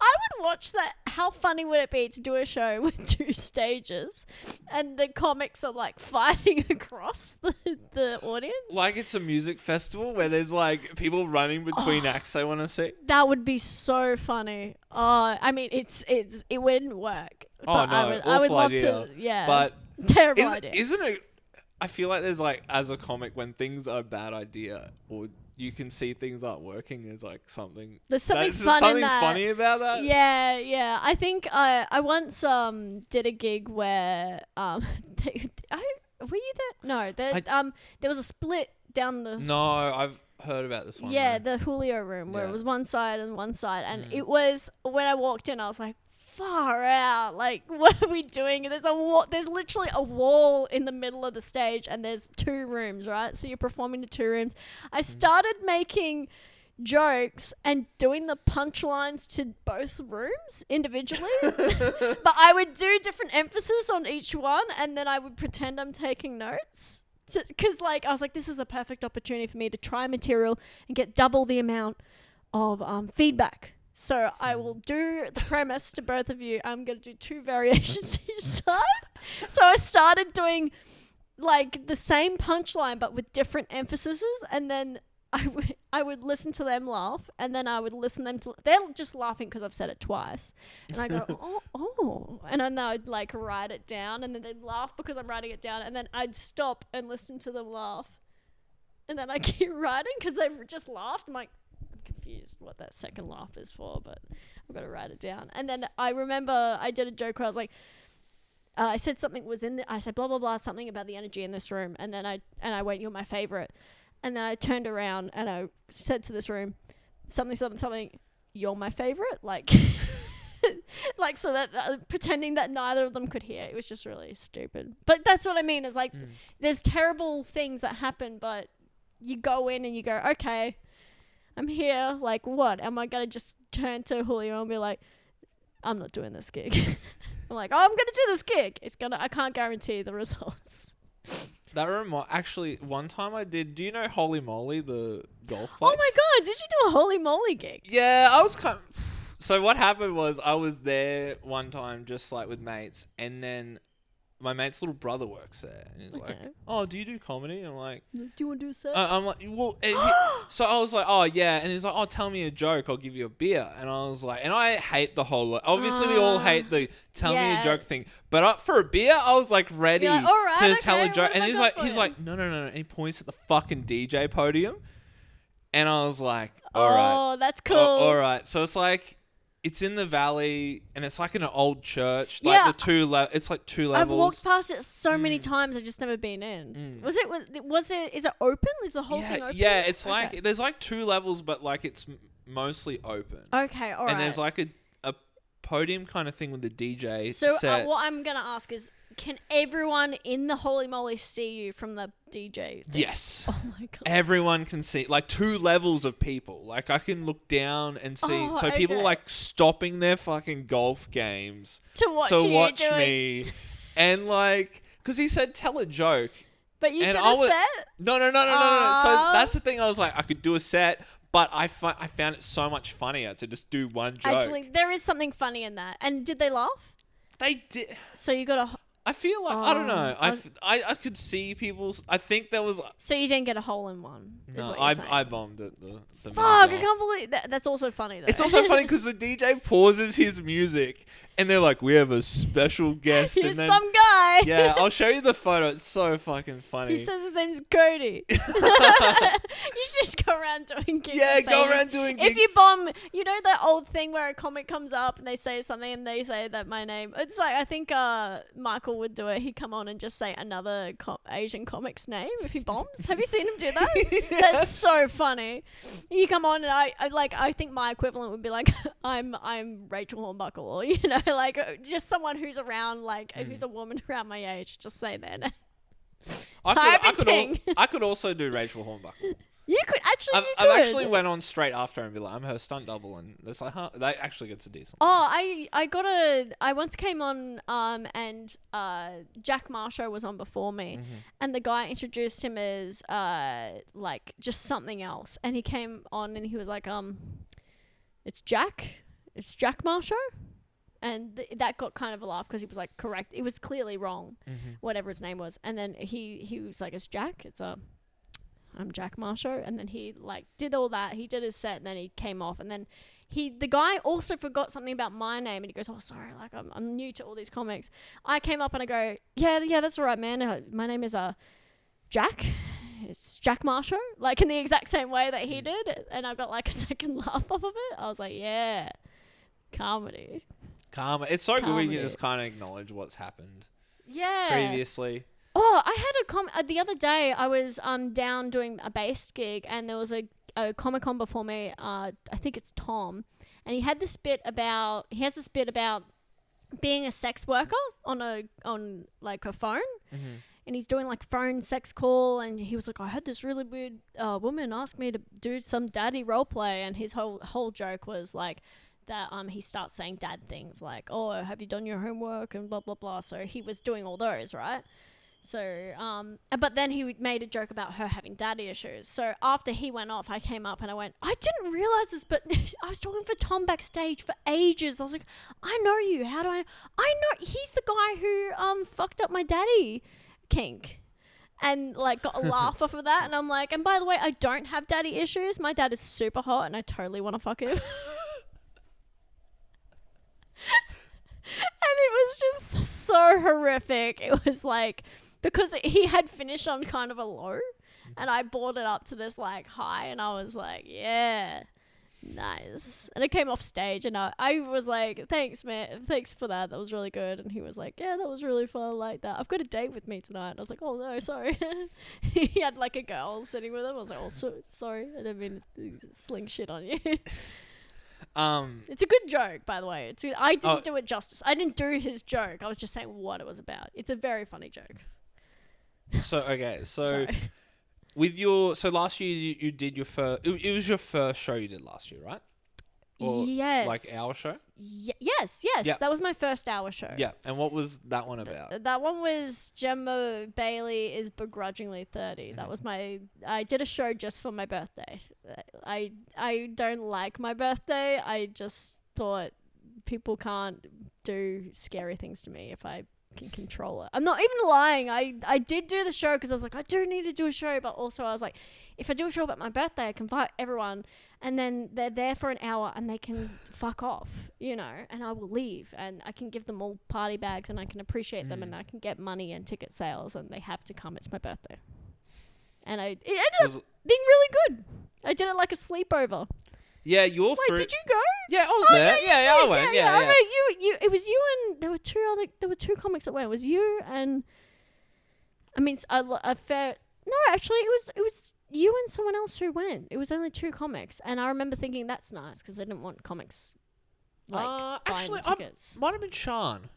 I would watch that. How funny would it be to do a show with two stages and the comics are like fighting across the audience? Like it's a music festival where there's like people running between acts they want to see. That would be so funny. I mean, it wouldn't work. Oh, no, I would love idea. to. Yeah, but terrible idea. Isn't it? I feel like there's like, as a comic, when things are a bad idea or you can see things aren't working, there's like something. There's something fun. Something in that. Funny about that. Yeah. I think I once did a gig where were you there? No, there was a split down the. No, I've heard about this one. Yeah, the Julio room where it was one side, and it was when I walked in, I was like, far out, like what are we doing? There's there's literally a wall in the middle of the stage and there's two rooms, right? So you're performing to two rooms. I started making jokes and doing the punchlines to both rooms individually. But I would do different emphasis on each one and then I would pretend I'm taking notes. Because like I was like, this is a perfect opportunity for me to try material and get double the amount of feedback. So I will do the premise to both of you. I'm going to do two variations each side. So I started doing like the same punchline but with different emphases, and then I would listen to them laugh, and then I would listen them to they're just laughing because I've said it twice, and I go oh, and then I'd like write it down, and then they'd laugh because I'm writing it down, and then I'd stop and listen to them laugh, and then I keep writing because they've just laughed. I'm like, confused what that second laugh is for, but I've got to write it down. And then I remember I did a joke where I was like, I said something was I said blah blah blah, something about the energy in this room, and then I went, you're my favorite, and then I turned around and I said to this room, something, you're my favorite, like like so that pretending that neither of them could hear. It was just really stupid, but that's what I mean is like there's terrible things that happen, but you go in and you go, okay, I'm here, like, what? Am I going to just turn to Julio and be like, I'm not doing this gig? I'm like, oh, I'm going to do this gig. I can't guarantee the results. Actually, one time I did. Do you know Holy Moly, the golf place? Oh my god, did you do a Holy Moly gig? Yeah, I was kind. So what happened was I was there one time, just like with mates, and then my mate's little brother works there, and he's like, "Oh, do you do comedy?" And I'm like, "Do you want to do a set?" I'm like, "Well," so I was like, "Oh yeah," and he's like, "Oh, tell me a joke, I'll give you a beer," and I was like, and I hate the whole. Obviously, we all hate the tell me a joke thing, but for a beer, I was like ready You're like, "All right, to okay, tell a joke, what and have I he's got like, for you?" no, and he points at the fucking DJ podium, and I was like, "All right, Oh, that's cool. all right." So it's like. It's in the valley, and it's like in an old church. Like it's like 2 levels. I've walked past it so many times. I've just never been in. Was it? Is it open? Is the whole thing open? Yeah, it's like there's like 2 levels, but like it's mostly open. Okay, all right. And there's like a podium kind of thing with the DJ. So set. what I'm gonna ask is, can everyone in the Holy Moly see you from the DJ thing? Yes. Oh my god. Everyone can see, like 2 levels of people. Like I can look down and see. So people are like stopping their fucking golf games to watch me, and like, because he said tell a joke. But you did a set? No. So that's the thing. I was like, I could do a set, but I found it so much funnier to just do one joke. Actually, there is something funny in that. And did they laugh? They did. So you got a. I feel like I don't know. I could see people's. I think there was. So you didn't get a hole in one. No, I bombed at the. Fuck! I can't believe that. That's also funny though. It's also funny because the DJ pauses his music, and they're like, "We have a special guest." Here's and then, some guy. Yeah, I'll show you the photo. It's so fucking funny. He says his name's Cody. You should just go around doing gigs. Yeah, go around doing gigs. If you bomb, you know that old thing where a comic comes up and they say something and they say that my name. It's like I think Michael would do it. He'd come on and just say another Asian comic's name if he bombs. Have you seen him do that? Yeah. That's so funny. You come on and I think my equivalent would be like I'm Rachel Hornbuckle, or like just someone who's around, like who's a woman around my age. Just say their name. I could also do Rachel Hornbuckle. You could actually. I've actually went on straight after and be like, I'm her stunt double, and it's like, huh? That actually gets a decent. Oh, I once came on and Jack Marsho was on before me, and the guy introduced him as like just something else, and he came on and he was like it's Jack Marsho. And that got kind of a laugh because he was like, correct. It was clearly wrong, whatever his name was. And then he was like, it's Jack. I'm Jack Marsho. And then he like did all that. He did his set and then he came off. And then the guy also forgot something about my name. And he goes, oh, sorry. Like I'm new to all these comics. I came up and I go, yeah, that's all right, man. My name is Jack. It's Jack Marsho. Like in the exact same way that he did. And I got like a second laugh off of it. I was like, yeah, comedy. Karma. It's so good when you just kind of acknowledge what's happened. Yeah. Previously. Oh, I had the other day. I was down doing a bass gig, and there was a Comic-Con before me. I think it's Tom, and he has this bit about being a sex worker on like a phone, and he's doing like phone sex call, and he was like, I had this really weird woman ask me to do some daddy role play, and his whole joke was like. That he starts saying dad things like, oh, have you done your homework and blah blah blah. So he was doing all those, right? So but then he made a joke about her having daddy issues. So after he went off, I came up and I went, I didn't realize this, but I was talking for Tom backstage for ages. I was like, I know you. How do I know he's the guy who fucked up my daddy kink. And like got a laugh off of that. And I'm like, and by the way, I don't have daddy issues. My dad is super hot and I totally want to fuck him. And it was just so horrific. It was like, because he had finished on kind of a low, and I brought it up to this like high, and I was like, yeah, nice. And it came off stage, and I was like, thanks, man. Thanks for that. That was really good. And he was like, yeah, that was really fun. I like that. I've got a date with me tonight. And I was like, oh, no, sorry. He had like a girl sitting with him. I was like, oh, sorry. I didn't mean to sling shit on you. It's a good joke, by the way. I didn't do it justice. I didn't do his joke. I was just saying what it was about. It's a very funny joke. So with so last year you did your first. It was your first show you did last year, right? Or yes. like our show? Yes. Yeah. That was my first hour show. Yeah. And what was that one about? That one was Jemma Bayley is begrudgingly 30. That was I did a show just for my birthday. I don't like my birthday. I just thought people can't do scary things to me if I can control it. I'm not even lying. I did do the show because I was like, I do need to do a show, but also I was like, if I do a show about my birthday, I can invite everyone, and then they're there for an hour and they can fuck off, and I will leave, and I can give them all party bags, and I can appreciate them, and I can get money and ticket sales, and they have to come. It's my birthday. And it ended up being really good. I did it like a sleepover. Yeah, you're Wait, did you go? Yeah, I was there. Yeah, I went. Yeah. I know you. It was you and there were two comics that went. It was you and, I mean, a fair. No, actually, it was you and someone else who went. It was only 2 comics, and I remember thinking that's nice because I didn't want comics buying actually, tickets. Might have been Sean.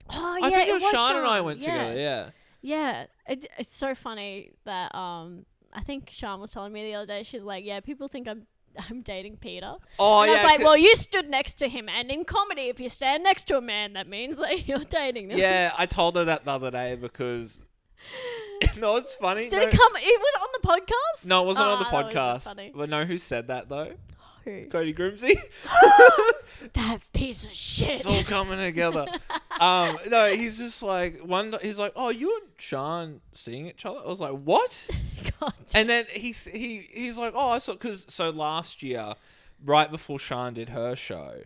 Oh I yeah, think it was was Sean and I went together. Yeah. Yeah, it's so funny that I think Sean was telling me the other day. She's like, yeah, people think I'm dating Peter. Oh, and yeah. I was like, well, you stood next to him, and in comedy, if you stand next to a man, that means that you're dating them. Yeah, I told her that the other day because. No, it's funny. Did it come? It was on the podcast? No, it wasn't on the that was podcast. funny. But know who said that though? Who? Cody Grimsey. That piece of shit. It's all coming together. No, he's just like he's like, oh, you and Sean seeing each other? I was like, what? God. And then he's like, oh, I saw so last year, right before Sean did her show,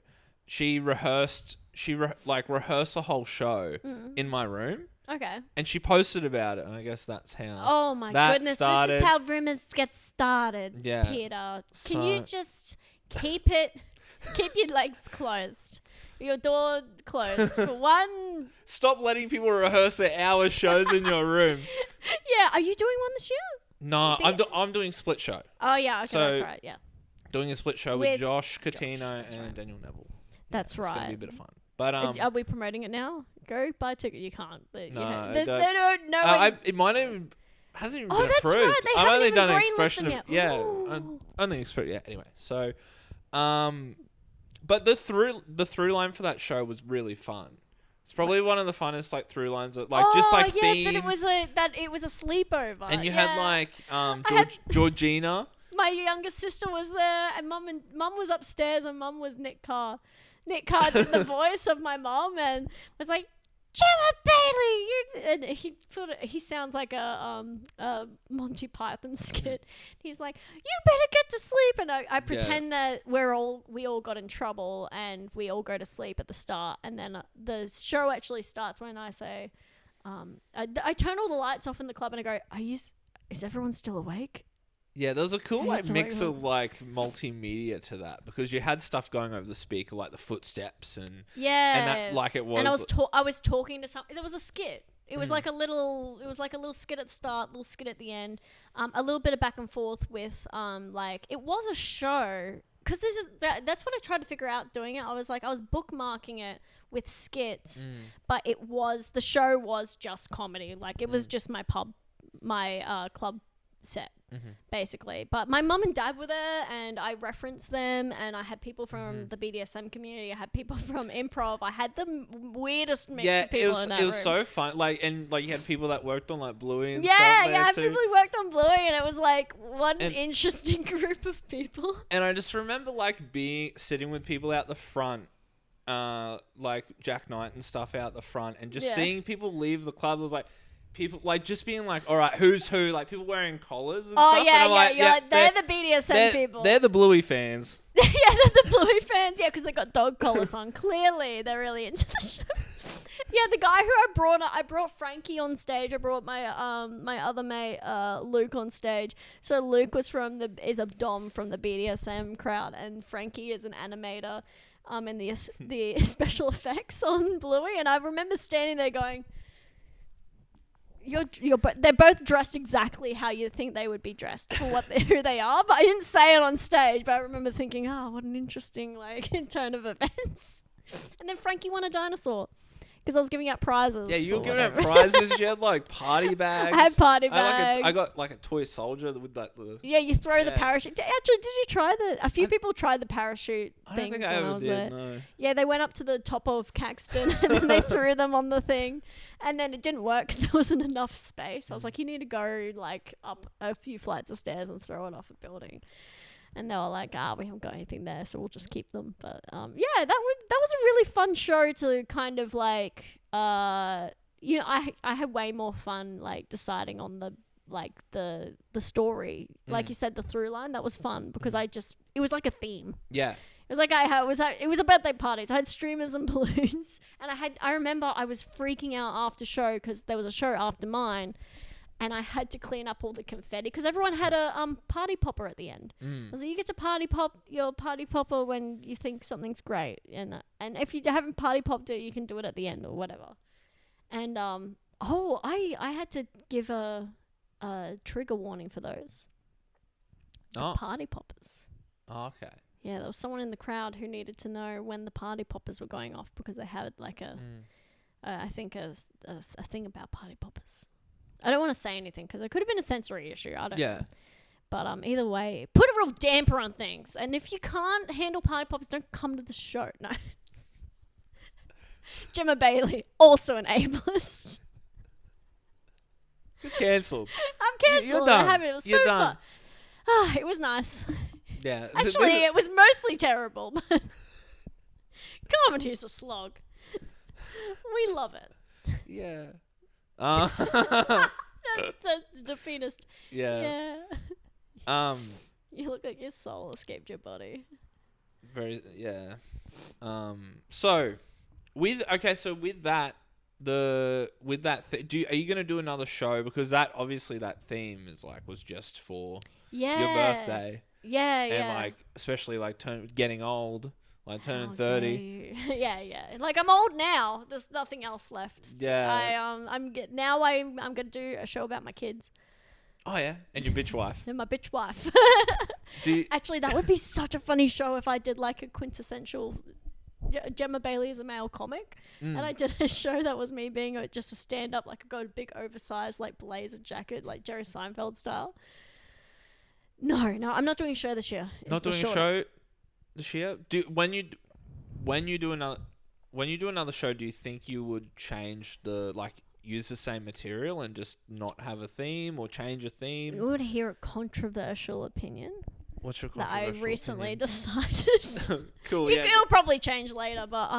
she rehearsed the whole show in my room. Okay. And she posted about it, and I guess that's how. Oh my goodness! Started. This is how rumors get started. Yeah. Peter, can you just keep your legs closed, your door closed for one? Stop letting people rehearse their hour shows in your room. Yeah, are you doing one this year? No, I'm doing split show. Oh yeah, okay, So, that's right. Yeah, Doing a split show with Josh Catino and right. Daniel Neville. that's It's gonna right. be a bit of fun. But Are we promoting it now? Go buy a ticket. You can't. But, No, no. it might even hasn't even Oh, been that's approved. right, they I've haven't only even done an greenlit expression them of yet. yeah, Ooh. only expression. Yeah. Anyway, so, but the through line for that show was really fun. It's probably one of the funnest through lines of just yeah, theme. that it was a sleepover. And you yeah. had Georgina. My younger sister was there, and mum was upstairs, and mum was Nick Carr. Nick Carr did the voice of my mom and was like, Jemma Bayley, and he sounds like a Monty Python skit. He's like, you better get to sleep, and I pretend that we all got in trouble and we all go to sleep at the start, and then the show actually starts when I say, I turn all the lights off in the club and I go, is everyone still awake? Yeah, there was a cool used to mix wake of multimedia to that because you had stuff going over the speaker like the footsteps and that it was. And I was talking to there was a skit. It was like a little skit at the start, little skit at the end, a little bit of back and forth with it was a show because that's what I tried to figure out doing it. I was bookmarking it with skits, but the show was just comedy. It was just my club set. Basically, but my mum and dad were there, and I referenced them, and I had people from the BDSM community. I had people from improv. I had the weirdest mix of people in that room. It was so fun. You had people that worked on Bluey and stuff. Yeah, I had people who worked on Bluey, and it was one interesting group of people. And I just remember sitting with people out the front, Jack Knight and stuff out the front, and just seeing people leave the club. It was people just being all right, who's who? People wearing collars and stuff. Yeah. They're the BDSM people. They're the Bluey fans. Yeah, they're the Bluey fans. Yeah, because they got dog collars on. Clearly, they're really into the show. Yeah, the guy who I brought Frankie on stage. I brought my my other mate Luke on stage. So Luke is a dom from the BDSM crowd, and Frankie is an animator in the special effects on Bluey. And I remember standing there going, they're both dressed exactly how you think they would be dressed for who they are, but I didn't say it on stage. But I remember thinking, what an interesting turn of events. And then Frankie won a dinosaur because I was giving out prizes. Yeah, you were for giving out whatever. prizes. She had like party bags. I had party I bags. got like a toy soldier with that. Yeah, you throw the Yeah. parachute. Actually, did you try a few people tried the parachute I don't things think I when I ever was did. there. No. Yeah, they went up to the top of Caxton and then they threw them on the thing. And then it didn't work because there wasn't enough space. I was like, you need to go like up a few flights of stairs and throw it off a building. And they were like, we haven't got anything there, so we'll just keep them. But yeah, that was a really fun show to kind of like, I had way more fun like deciding on the story. Like you said, the through line, that was fun because it was like a theme. Yeah. It was like it was a birthday party. So I had streamers and balloons, and I remember I was freaking out after show because there was a show after mine, and I had to clean up all the confetti because everyone had a party popper at the end. I was like, you get to party pop your party popper when you think something's great, and if you haven't party popped it, you can do it at the end or whatever. And I had to give a trigger warning for those party poppers. Oh, okay. Yeah, there was someone in the crowd who needed to know when the party poppers were going off because they had like I think a thing about party poppers. I don't want to say anything because it could have been a sensory issue. I don't know. But either way, put a real damper on things. And if you can't handle party poppers, don't come to the show. No. Jemma Bayley, also an ableist. You're cancelled. I'm cancelled. You're done. It was You're so done. fun. It was nice. Yeah. Actually, it was mostly terrible, but comedy's a slog. We love it. Yeah. That's the defeatist. Yeah. Yeah. You look like your soul escaped your body. Very. Yeah. So, with that, are you gonna do another show? Because that theme was just for your birthday. Yeah, and yeah. like especially like getting old, like turning How 30. dare you. Yeah. Like I'm old now. There's nothing else left. Yeah. I'm gonna do a show about my kids Oh yeah, and your bitch wife. and my bitch wife. Actually, that would be such a funny show if I did like a quintessential Jemma Bayley is a male comic, and I did a show that was me being just a stand-up, like I got a big oversized like blazer jacket, like Jerry Seinfeld style. No, I'm not doing a show this year. Not doing a show this year. When you do another show, do you think you would change use the same material and just not have a theme or change a theme? You would hear a controversial opinion. What's your That controversial I recently opinion? decided. Cool. Yeah. It'll probably change later, but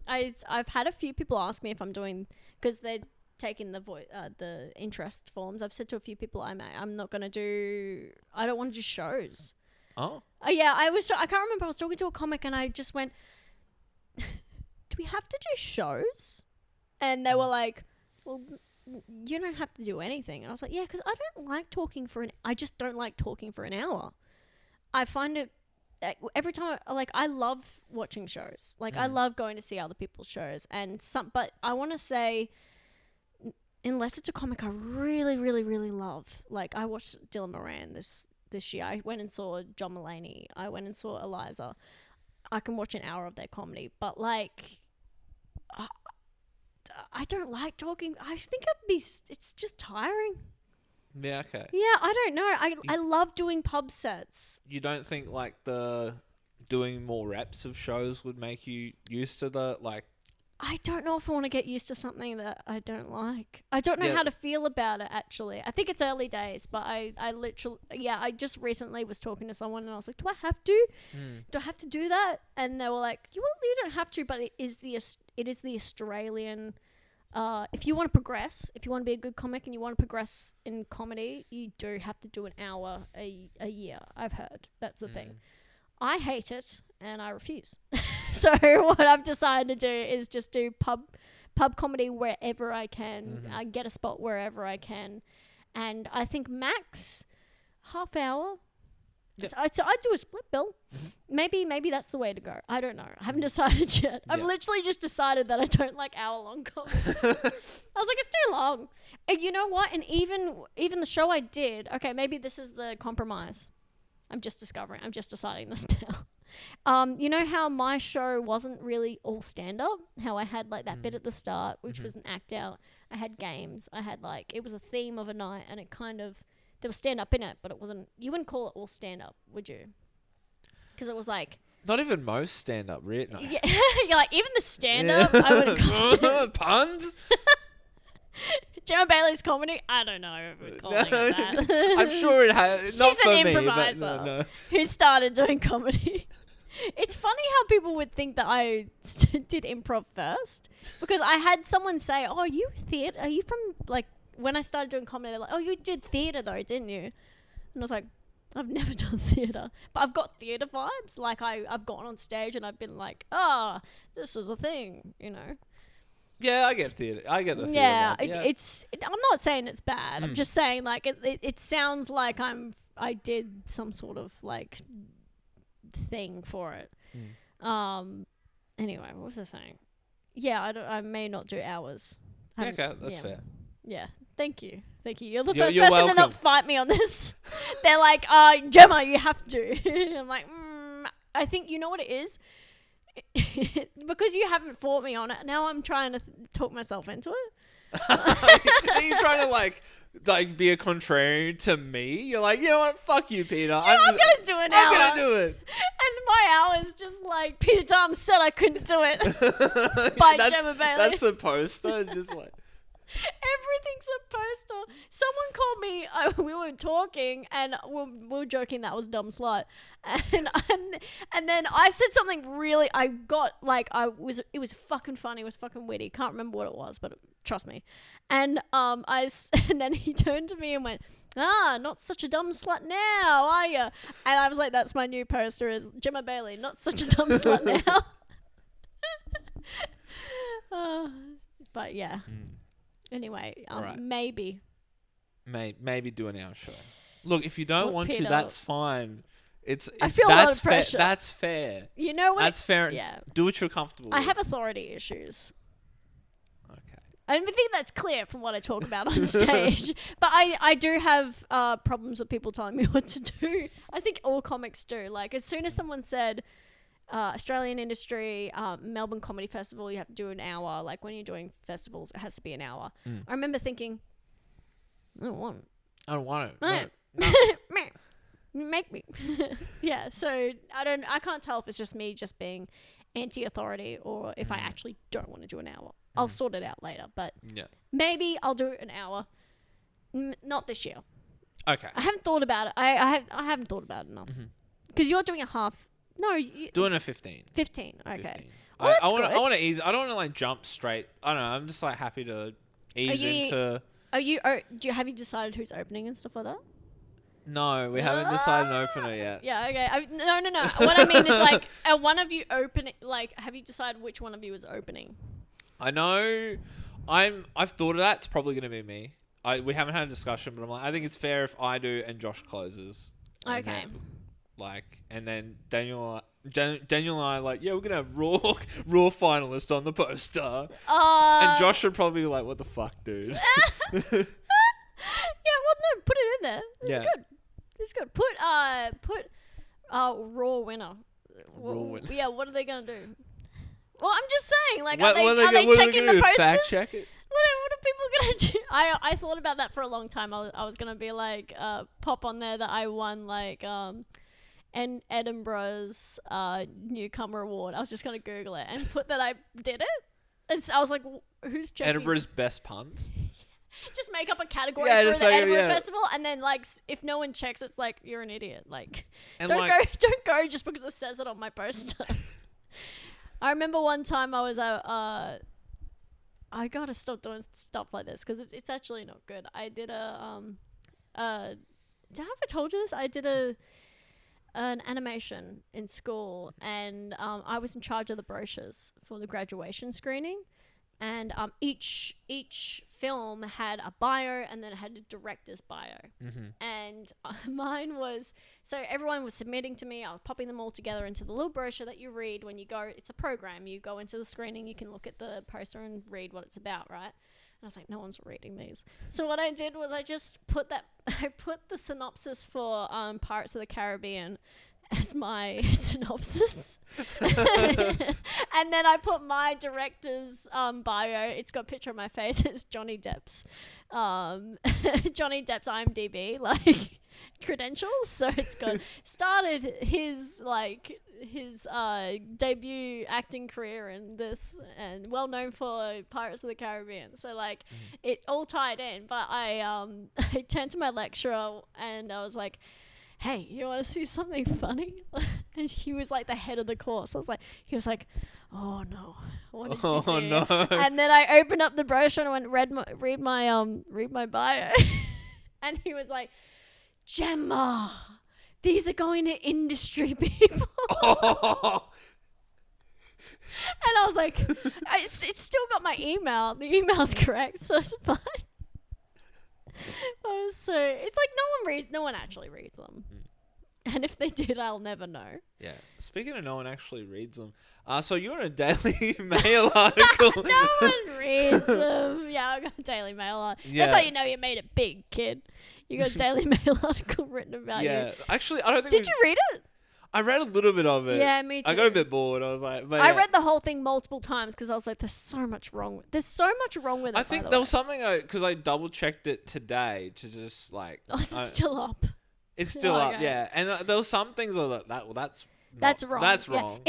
I've had a few people ask me if I'm doing, because they're taking the interest forms. I've said to a few people I don't want to do shows. Oh. Yeah, I can't remember. I was talking to a comic and I just went, do we have to do shows? And they were like, well, you don't have to do anything. And I was like, yeah, because I just don't like talking for an hour. I find it every time I love watching shows. Like I love going to see other people's shows but I want to say, unless it's a comic I really, really, really love. Like I watched Dylan Moran this year. I went and saw John Mulaney. I went and saw Eliza. I can watch an hour of their comedy, but I don't like talking. I think it's just tiring. Yeah. Okay. Yeah, I don't know. I love doing pub sets. You don't think the doing more reps of shows would make you used to the I don't know if I want to get used to something that I don't like. I don't know how to feel about it, actually. I think it's early days, but I literally, I just recently was talking to someone and I was like, do I have to? Do I have to do that? And they were like, you don't have to, but it is the Australian, if you want to progress, if you want to be a good comic and you want to progress in comedy, you do have to do an hour a year, I've heard. That's the thing. I hate it and I refuse. So what I've decided to do is just do pub comedy wherever I can. I get a spot wherever I can, and I think max half hour. Yep. So I do a split bill. Maybe that's the way to go. I don't know. I haven't decided yet. I've literally just decided that I don't like hour-long comedy. I was like, it's too long. And you know what? And even the show I did. Okay, maybe this is the compromise. I'm just deciding this now. You know how my show wasn't really all stand up? How I had like that bit at the start, which was an act out. I had games. I had like, it was a theme of a night, and it kind of, there was stand up in it, but it wasn't, you wouldn't call it all stand up, would you? Because it was like, Not even most stand up, really. No. yeah, you're like, even the stand up, I would have Puns? Jemma Bayley's comedy, I don't know if we're calling it that. I'm sure it has. Not She's for an me, but improviser no. who started doing comedy. It's funny how people would think that I did improv first, because I had someone say, "Oh, you theatre? Are you from like?" When I started doing comedy, they're like, "Oh, you did theatre though, didn't you?" And I was like, "I've never done theatre, but I've got theatre vibes. Like I've gone on stage and I've been like, ah, this is a thing, you know." Yeah, I get theatre. I get the theatre. Yeah, vibe. I'm not saying it's bad. I'm just saying like it sounds like I did some sort of like thing for it. Anyway, what was I saying? Yeah, I may not do hours. Yeah, okay, that's fair. Yeah, thank you. You're the You're first person welcome. to not fight me on this. They're like, Jemma, you have to. I'm like, I think you know what it is. Because you haven't fought me on it, now I'm trying to talk myself into it. Are you trying to like be a contrarian to me? You're like, you know what? Fuck you, Peter. I'm gonna do an hour. I'm gonna do it. And my hour is just like Peter Tom said I couldn't do it. By Jemma Bayley. That's the poster. Just like Everything's a poster. Someone called me. We were talking, and we were joking that I was dumb slut, and then I said something really. I got like It was fucking funny. It was fucking witty. Can't remember what it was, but trust me. And and then he turned to me and went, not such a dumb slut now, are you? And I was like, that's my new poster, is Jemma Bayley, not such a dumb slut now. But yeah. Anyway, Right. maybe maybe do an hour show. Look, if you don't Look, want Peter, to, that's fine. I feel a lot that's of pressure. That's fair. You know what? That's fair. Yeah. Do what you're comfortable I with. have authority issues. Okay. I think that's clear from what I talk about on stage. But I do have problems with people telling me what to do. I think all comics do. Like, as soon as someone said Australian industry, Melbourne Comedy Festival, you have to do an hour. Like, when you're doing festivals, it has to be an hour. I remember thinking, I don't want it. No. Make me. Yeah, so I can't tell if it's just me just being anti-authority or if I actually don't want to do an hour. I'll sort it out later, but maybe I'll do an hour. Not this year. Okay. I haven't thought about it. I haven't thought about it enough. Because you're doing a half. No, Doing a 15. 15. Okay. 15. Well, that's I want good. to ease. I don't want to like jump straight. I don't know. I'm just like happy to ease into. Have you decided who's opening and stuff like that? No, we haven't decided an opener yet. Yeah, okay. No. What I mean is like, one of you opening. Like, have you decided which one of you is opening? I know. I've thought of that. It's probably going to be me. We haven't had a discussion, but I'm like, I think it's fair if I do and Josh closes. And Okay. And then Daniel and I are like, yeah, we're gonna have raw finalist on the poster. And Josh should probably be like, what the fuck, dude? Yeah, well, no, put it in there. It's good. Put raw winner. Raw winner. Yeah, what are they gonna do? Well, I'm just saying, like, What are are they they checking gonna the do? posters? Fact check it? What are people gonna do? I thought about that for a long time. I was gonna be like, pop on there that I won like and Edinburgh's newcomer award. I was just gonna Google it and put that I did it. And so I was like, who's checking? Edinburgh's best puns. Just make up a category Yeah, for just the like, Edinburgh yeah. Festival, and then like if no one checks, it's like you're an idiot. Like, And don't like- go just because it says it on my poster. I remember one time I was I gotta stop doing stuff like this because it's actually not good. I did did I ever told you this? I did an animation in school, and I was in charge of the brochures for the graduation screening, and each film had a bio and then it had a director's bio. And mine was, so everyone was submitting to me. I was popping them all together into the little brochure that you read when you go. It's a program. You go into the screening, you can look at the poster and read what it's about, right? And I was like, no one's reading these. So what I did was I just put the synopsis for Pirates of the Caribbean as my synopsis. And then I put my director's bio. It's got a picture of my face. It's Johnny Depp's Johnny Depp's IMDb credentials. So it's got started his debut acting career in this, and well known for Pirates of the Caribbean. So it all tied in. But I I turned to my lecturer and I was like, hey, you want to see something funny? And he was like the head of the course. He was like, oh no, what did you do? No. And then I opened up the brochure and I went, read my bio. And he was like, Jemma, these are going to industry people. Oh. And I was like, it's still got my email. The email's correct, so it's fine. So it's like no one actually reads them. And if they did, I'll never know. Yeah. Speaking of no one actually reads them, so you're in a Daily Mail article. No one reads them. Yeah, I got a Daily Mail article. Yeah. That's how you know you made it big, kid. You got a Daily Mail article written about you. Yeah. Actually, I don't think. Did you read it? I read a little bit of it. Yeah, me too. I got a bit bored. I was like, but I read the whole thing multiple times because I was like, there's so much wrong with it. I think there was something because I double checked it today to just like. Oh, is it still up? It's still Oh, up, okay. yeah. And there was some things I was like, That's wrong. That's Yeah. wrong.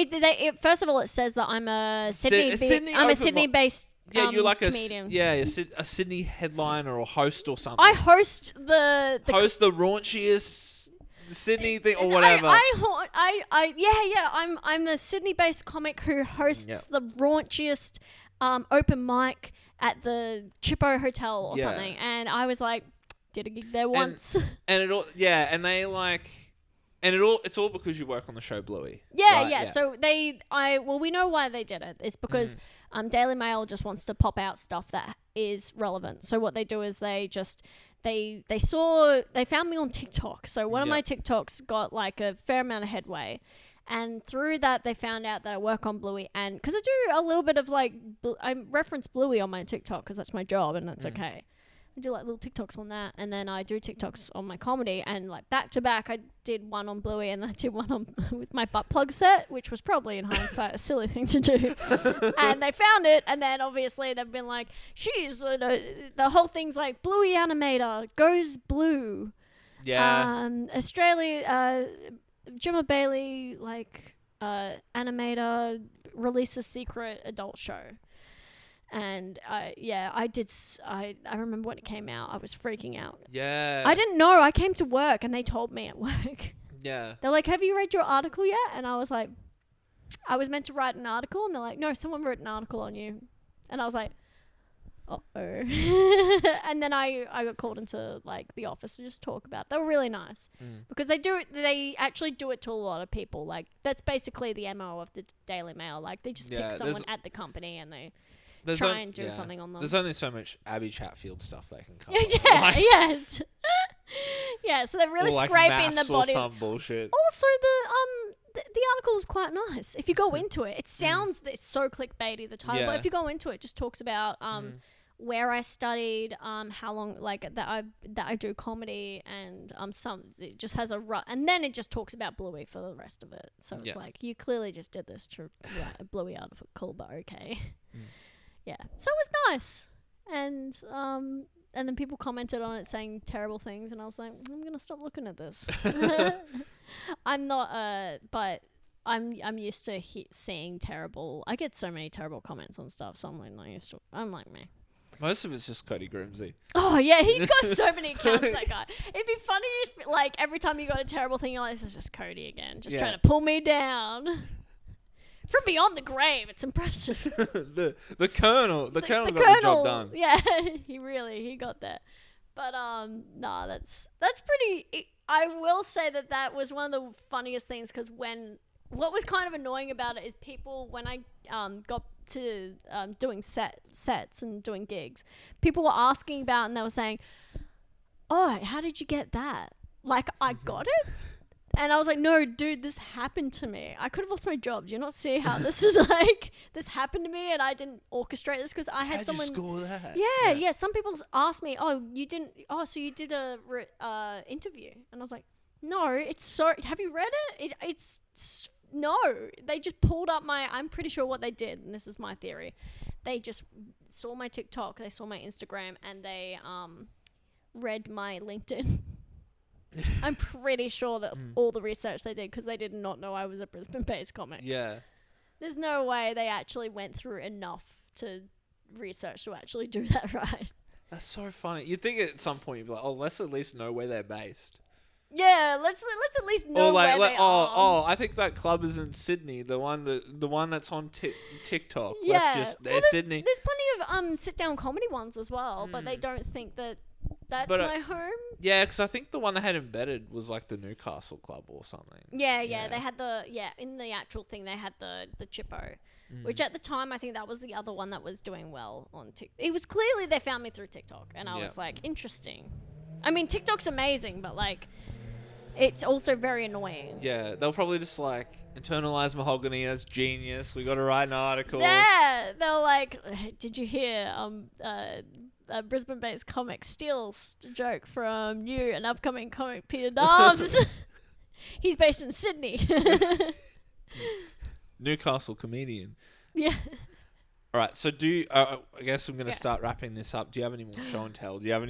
First of all, it says that I'm a Sydney Sydney-based Yeah, you're like comedian. a Sydney headliner or host or something. I host the raunchiest Sydney thing or whatever. I'm the Sydney-based comic who hosts the raunchiest open mic at the Chippo Hotel or something, and I was like, did a gig there once, and it all it's all because you work on the show Bluey. Yeah. So we know why they did it. It's because Daily Mail just wants to pop out stuff that is relevant. So what they do is they found me on TikTok. So one of my TikToks got like a fair amount of headway. And through that, they found out that I work on Bluey. And because I do a little bit of I reference Bluey on my TikTok because that's my job and that's okay. I do like little TikToks on that. And then I do TikToks on my comedy. And like back to back, I did one on Bluey and I did one on with my butt plug set, which was probably in hindsight a silly thing to do. And they found it. And then obviously they've been like, she's, the whole thing's like Bluey animator goes blue. Yeah. Australia, Jemma Bayley, animator, release a secret adult show. And I remember when it came out, I was freaking out. Yeah. I didn't know. I came to work and they told me at work. Yeah. They're like, have you read your article yet? And I was like, I was meant to write an article. And they're like, no, someone wrote an article on you. And I was like, uh-oh. And then I got called into the office to just talk about it. They were really nice because they actually do it to a lot of people. Like that's basically the MO of the Daily Mail. Like they just pick someone at the company and they try and do something on them. There's only so much Abby Chatfield stuff they can cover. Yeah, so they're really or scraping the body. Or some bullshit. Also, the article is quite nice. If you go into it, it sounds it's so clickbaity, the title. But if you go into it, it just talks about where I studied, how long that I do comedy, and it just has and then it just talks about Bluey for the rest of it. So it's like you clearly just did this to write a Bluey article, but okay. Yeah, so it was nice, and then people commented on it saying terrible things, and I was like, I'm gonna stop looking at this. I'm not, but I'm used to seeing terrible. I get so many terrible comments on stuff, so I'm like not used to. I'm like me. Most of it's just Cody Grimsey. Oh yeah, he's got so many accounts. That guy. It'd be funny if every time you got a terrible thing, you're like, this is just Cody again, just trying to pull me down. From beyond the grave, it's impressive. the colonel got the job done. Yeah, he got that. But that's pretty. I will say that was one of the funniest things because what was kind of annoying about it is people when I got to doing sets and doing gigs, people were asking about and they were saying, "Oh, how did you get that?" Like I got it. And I was like, no, dude, this happened to me. I could have lost my job. Do you not see how this is this happened to me and I didn't orchestrate this because I had someone. How'd you score that? Yeah. Some people asked me, so you did a interview. And I was like, No, it's so. Have you read it? No. They just pulled up my. I'm pretty sure what they did, and this is my theory. They just saw my TikTok, they saw my Instagram, and they read my LinkedIn. I'm pretty sure that's all the research they did because they did not know I was a Brisbane-based comic. Yeah. There's no way they actually went through enough to research to actually do that right. That's so funny. You'd think at some point you'd be like, oh, let's at least know where they're based. Yeah, let's at least know where they are. Oh, I think that club is in Sydney. The one that's on TikTok. Yeah. There's Sydney. There's plenty of sit-down comedy ones as well, but they don't think that's my home. Yeah, because I think the one they had embedded was like the Newcastle club or something. Yeah. They had in the actual thing they had the Chippo, which at the time I think that was the other one that was doing well on TikTok. It was clearly they found me through TikTok, and I was like, interesting. I mean, TikTok's amazing, but like, it's also very annoying. Yeah, they'll probably just like internalize mahogany as genius. We got to write an article. Yeah, they're like, did you hear? A Brisbane-based comic steals a joke from you, an upcoming comic, Peter Dobbs. He's based in Sydney. Newcastle comedian. Yeah. All right, so I guess I'm going to start wrapping this up. Do you have any more show and tell? Do you have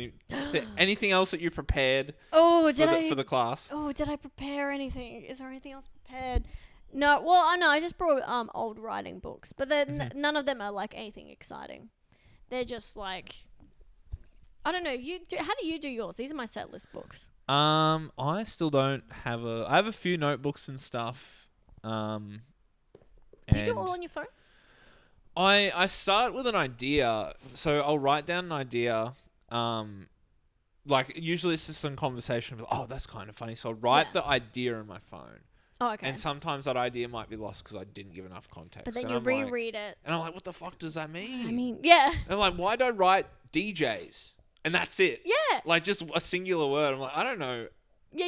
anything else that you prepared for the class? Oh, did I prepare anything? Is there anything else prepared? No, well, I know. I just brought old writing books, but none of them are like anything exciting. They're just like, I don't know. How do you do yours? These are my set list books. I still don't have I have a few notebooks and stuff. Do you do it all on your phone? I start with an idea, so I'll write down an idea. Like usually it's just some conversation. Oh, that's kind of funny. So I'll write the idea on my phone. Oh, okay. And sometimes that idea might be lost because I didn't give enough context. But then and you I'm reread it. And I'm like, what the fuck does that mean? I mean, yeah. And I'm like, why don't I write DJs? And that's it. Yeah. Like just a singular word. I'm like, I don't know. Yeah,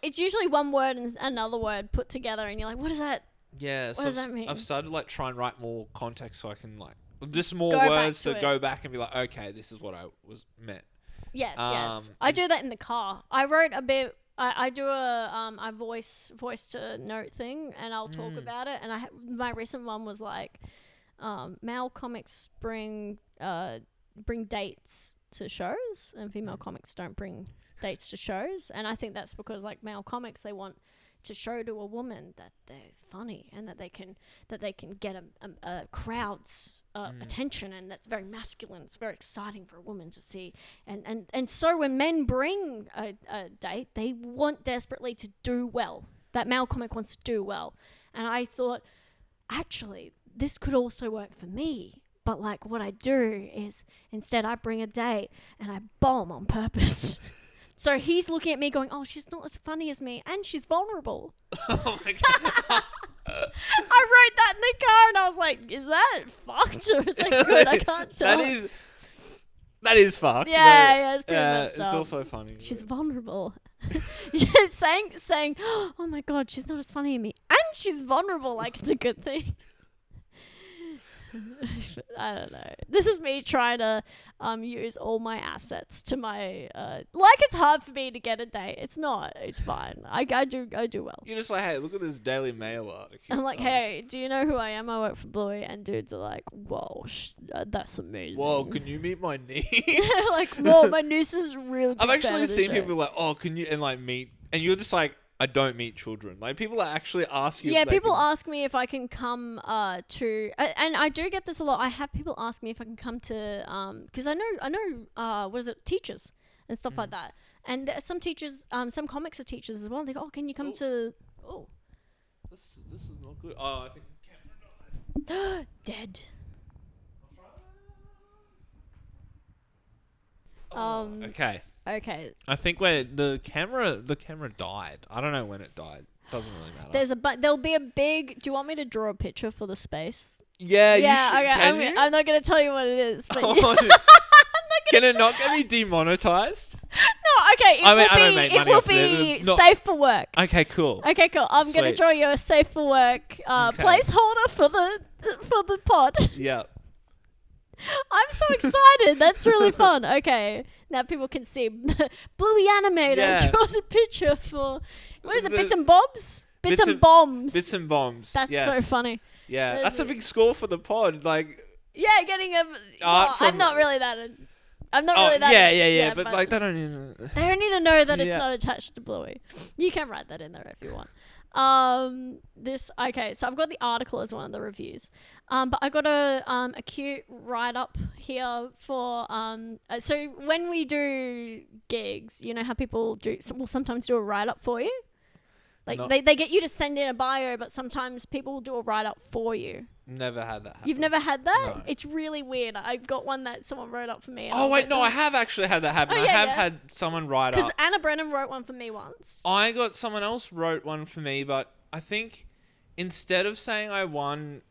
it's usually one word and another word put together, and you're like, what is that? Yeah. What so does that mean? I've started like try and write more context so I can like just more Go words back to to go back and be like, okay, this is what I was meant. Yes. I do that in the car. I wrote a bit. I do a voice to note thing, and I'll talk about it. And my recent one was like, male comics bring dates to shows, and female comics don't bring dates to shows. And I think that's because like male comics, they want to show to a woman that they're funny and that they can get a crowd's attention, and that's very masculine. It's very exciting for a woman to see, and so when men bring a date, they want desperately to do well. That male comic wants to do well, and I thought, actually, this could also work for me. But like what I do is instead I bring a date and I bomb on purpose. So he's looking at me going, oh, she's not as funny as me, and she's vulnerable. Oh my God. I wrote that in the car, and I was like, is that fucked or is that good? I can't tell. That is fucked. Yeah, it's pretty messed up. It's also funny. She's vulnerable. saying, oh my God, she's not as funny as me, and she's vulnerable, like it's a good thing. I don't know. This is me trying to use all my assets to my like it's hard for me to get a date. It's not. It's fine. I do well. You're just like, hey, look at this Daily Mail article. I'm like, hey, do you know who I am? I work for Bluey, and dudes are like, whoa, that's amazing. Whoa, can you meet my niece? Like, whoa, my niece is really. I've actually seen people like, oh, can you meet, and you're just like, I don't meet children. Like people actually ask you. Yeah, people ask me if I can come to, and I do get this a lot. I have people ask me if I can come to, because I know, what is it, teachers and stuff like that. And some teachers, some comics are teachers as well. They go, oh, can you come to? Oh, this is not good. Oh, I think the camera died. Dead. Okay. I think the camera died. I don't know when it died. Doesn't really matter. There'll be a big. Do you want me to draw a picture for the space? Yeah, you should. Okay, Can you? I'm not gonna tell you what it is, but can it not get me demonetized? No, okay. It will be safe for work. Okay, cool. Okay, cool. I'm gonna draw you a safe for work placeholder for the pod. Yeah. I'm so excited. That's really fun. Okay. Now people can see Bluey Animator Yeah. draws a picture for what is it? The- Bits and Bobs. Bits and Bombs. Bits and bombs. That's yes. so funny. Yeah, that's a big score for the pod. Like, Yeah, getting a. I'm from- not really that. I'm not oh really that. yeah. But like, they don't even. they don't need to know that it's Yeah. not attached to Bluey. You can write that in there if you want. Okay, so I've got the article as one of the reviews. But I got a cute write up here for so when we do gigs, you know how people will sometimes do a write up for you. Like No. they get you to send in a bio, but sometimes people will do a write up for you. Never had that happen. You've never had that? No. It's really weird. I got one that someone wrote up for me. and I Oh was wait, like, no, I have actually had that happen. Oh, I yeah, have yeah. had someone write Because up. Anna Brennan wrote one for me once. I got someone else wrote one for me, but I think instead of saying I won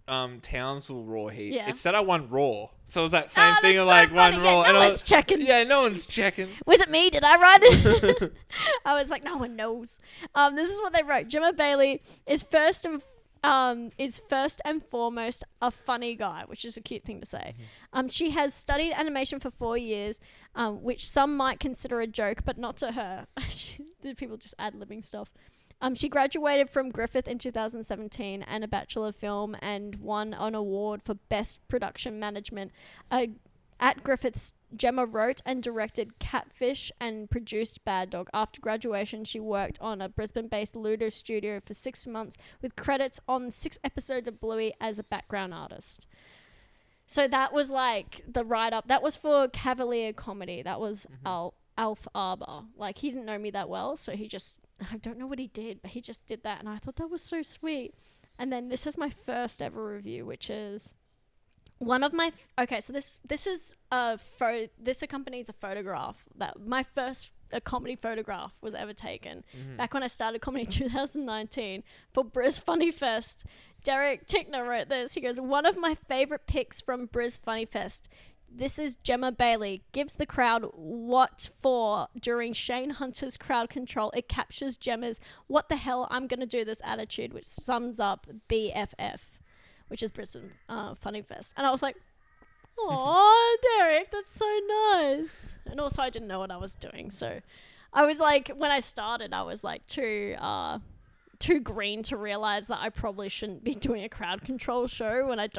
Townsville Raw Heat, Yeah. it said I won Raw. So it was that same thing that's of so like funny. one Yeah, Raw. no and I one's was, checking. Yeah, no one's checking. Was it me? Did I write it? I was like, no one knows. This is what they wrote. Jemma Bayley is first and foremost a funny guy, which is a cute thing to say. She has studied animation for 4 years, which some might consider a joke, but not to her. The people just ad-libbing stuff. She graduated from Griffith in 2017 and a Bachelor of Film and won an award for Best Production Management. At Griffiths, Jemma wrote and directed Catfish and produced Bad Dog. After graduation, she worked on a Brisbane-based Ludo studio for 6 months with credits on 6 episodes of Bluey as a background artist. So that was like the write-up. That was for Cavalier Comedy. That was Alf Arbor. Like, he didn't know me that well, so he just... I don't know what he did, but he just did that, and I thought that was so sweet. And then this is my first ever review, which is... One of my so this is this accompanies a photograph that my first comedy photograph was ever taken back when I started comedy in 2019 for Briz Funny Fest. Derek Tickner wrote this. He goes, one of my favorite pics from Briz Funny Fest. This is Jemma Bayley. Gives the crowd what for during Shane Hunter's crowd control. It captures Gemma's what the hell I'm gonna do this attitude, which sums up BFF. Which is Brisbane Funny Fest. And I was like, aw, Derek, that's so nice. And also I didn't know what I was doing. So I was like, when I started, I was like too green to realize that I probably shouldn't be doing a crowd control show when I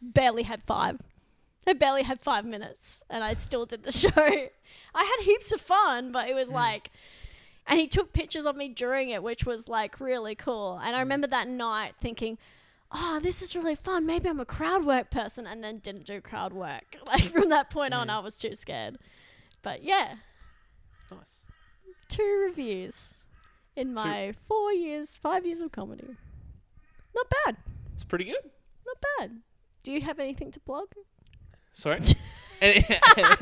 barely had 5 minutes and I still did the show. I had heaps of fun, but it was like, and he took pictures of me during it, which was like really cool. And I remember that night thinking, oh, this is really fun. Maybe I'm a crowd work person, and then didn't do crowd work. Like, from that point on, I was too scared. But yeah. Nice. 2 reviews in my 5 years of comedy. Not bad. It's pretty good. Not bad. Do you have anything to plug? Sorry? I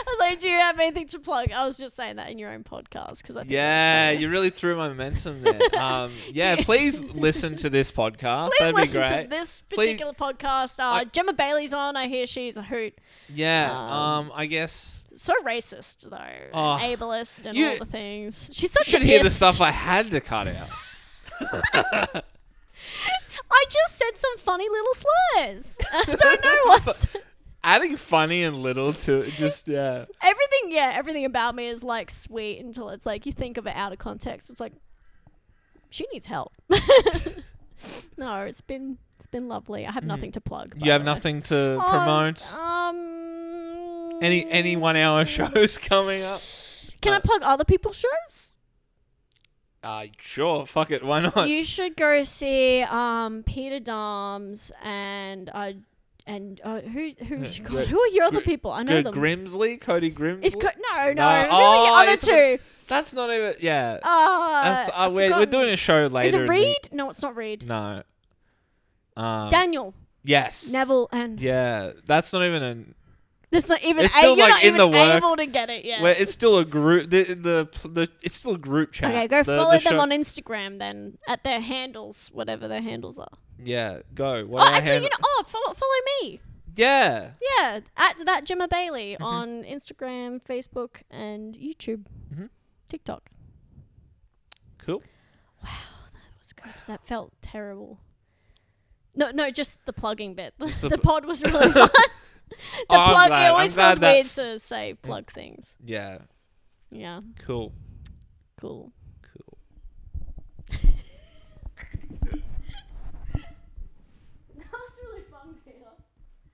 was like, do you have anything to plug? I was just saying that in your own podcast because I think Yeah, you really threw my momentum there. Please listen to this podcast. Please That'd listen be great. to this particular podcast. Jemma Bayley's on. I hear she's a hoot. Yeah, I guess. So racist though, and ableist and all the things. She's such You should a hear the pissed. stuff I had to cut out. I just said some funny little slurs. I don't know what's... Adding funny and little to it, just, yeah. Everything about me is like sweet until it's like you think of it out of context. It's like, she needs help. No, it's been lovely. I have nothing to plug. You have nothing to promote? Any 1 hour shows coming up? Can I plug other people's shows? Sure. Fuck it. Why not? You should go see Peter Dahms and who are your other people? I know them. Grimsley? Cody Grimsley? It's no. Who No. are the Oh, other it's two? That's not even... Yeah. I've We're forgotten. doing a show later. Is it Reed? No, it's not Reed. No. Daniel, Yes. Neville, and Yeah. That's not even a... that's not even. It's still, you're like, not in even the works. able to get it yet. Well, it's still a group. It's still a group chat. Okay, go The follow them show- on Instagram then at their handles, whatever their handles are. Yeah, go. Oh, actually, follow me. Yeah. Yeah, at that Jemma Bayley on Instagram, Facebook, and YouTube, TikTok. Cool. Wow, that was good. That felt terrible. No, just the plugging bit. The pod was really fun. I'm plug. glad. It always I'm glad feels weird that's- to say plug things. Yeah. Yeah. Cool. Cool. Cool. That was really fun, Peter.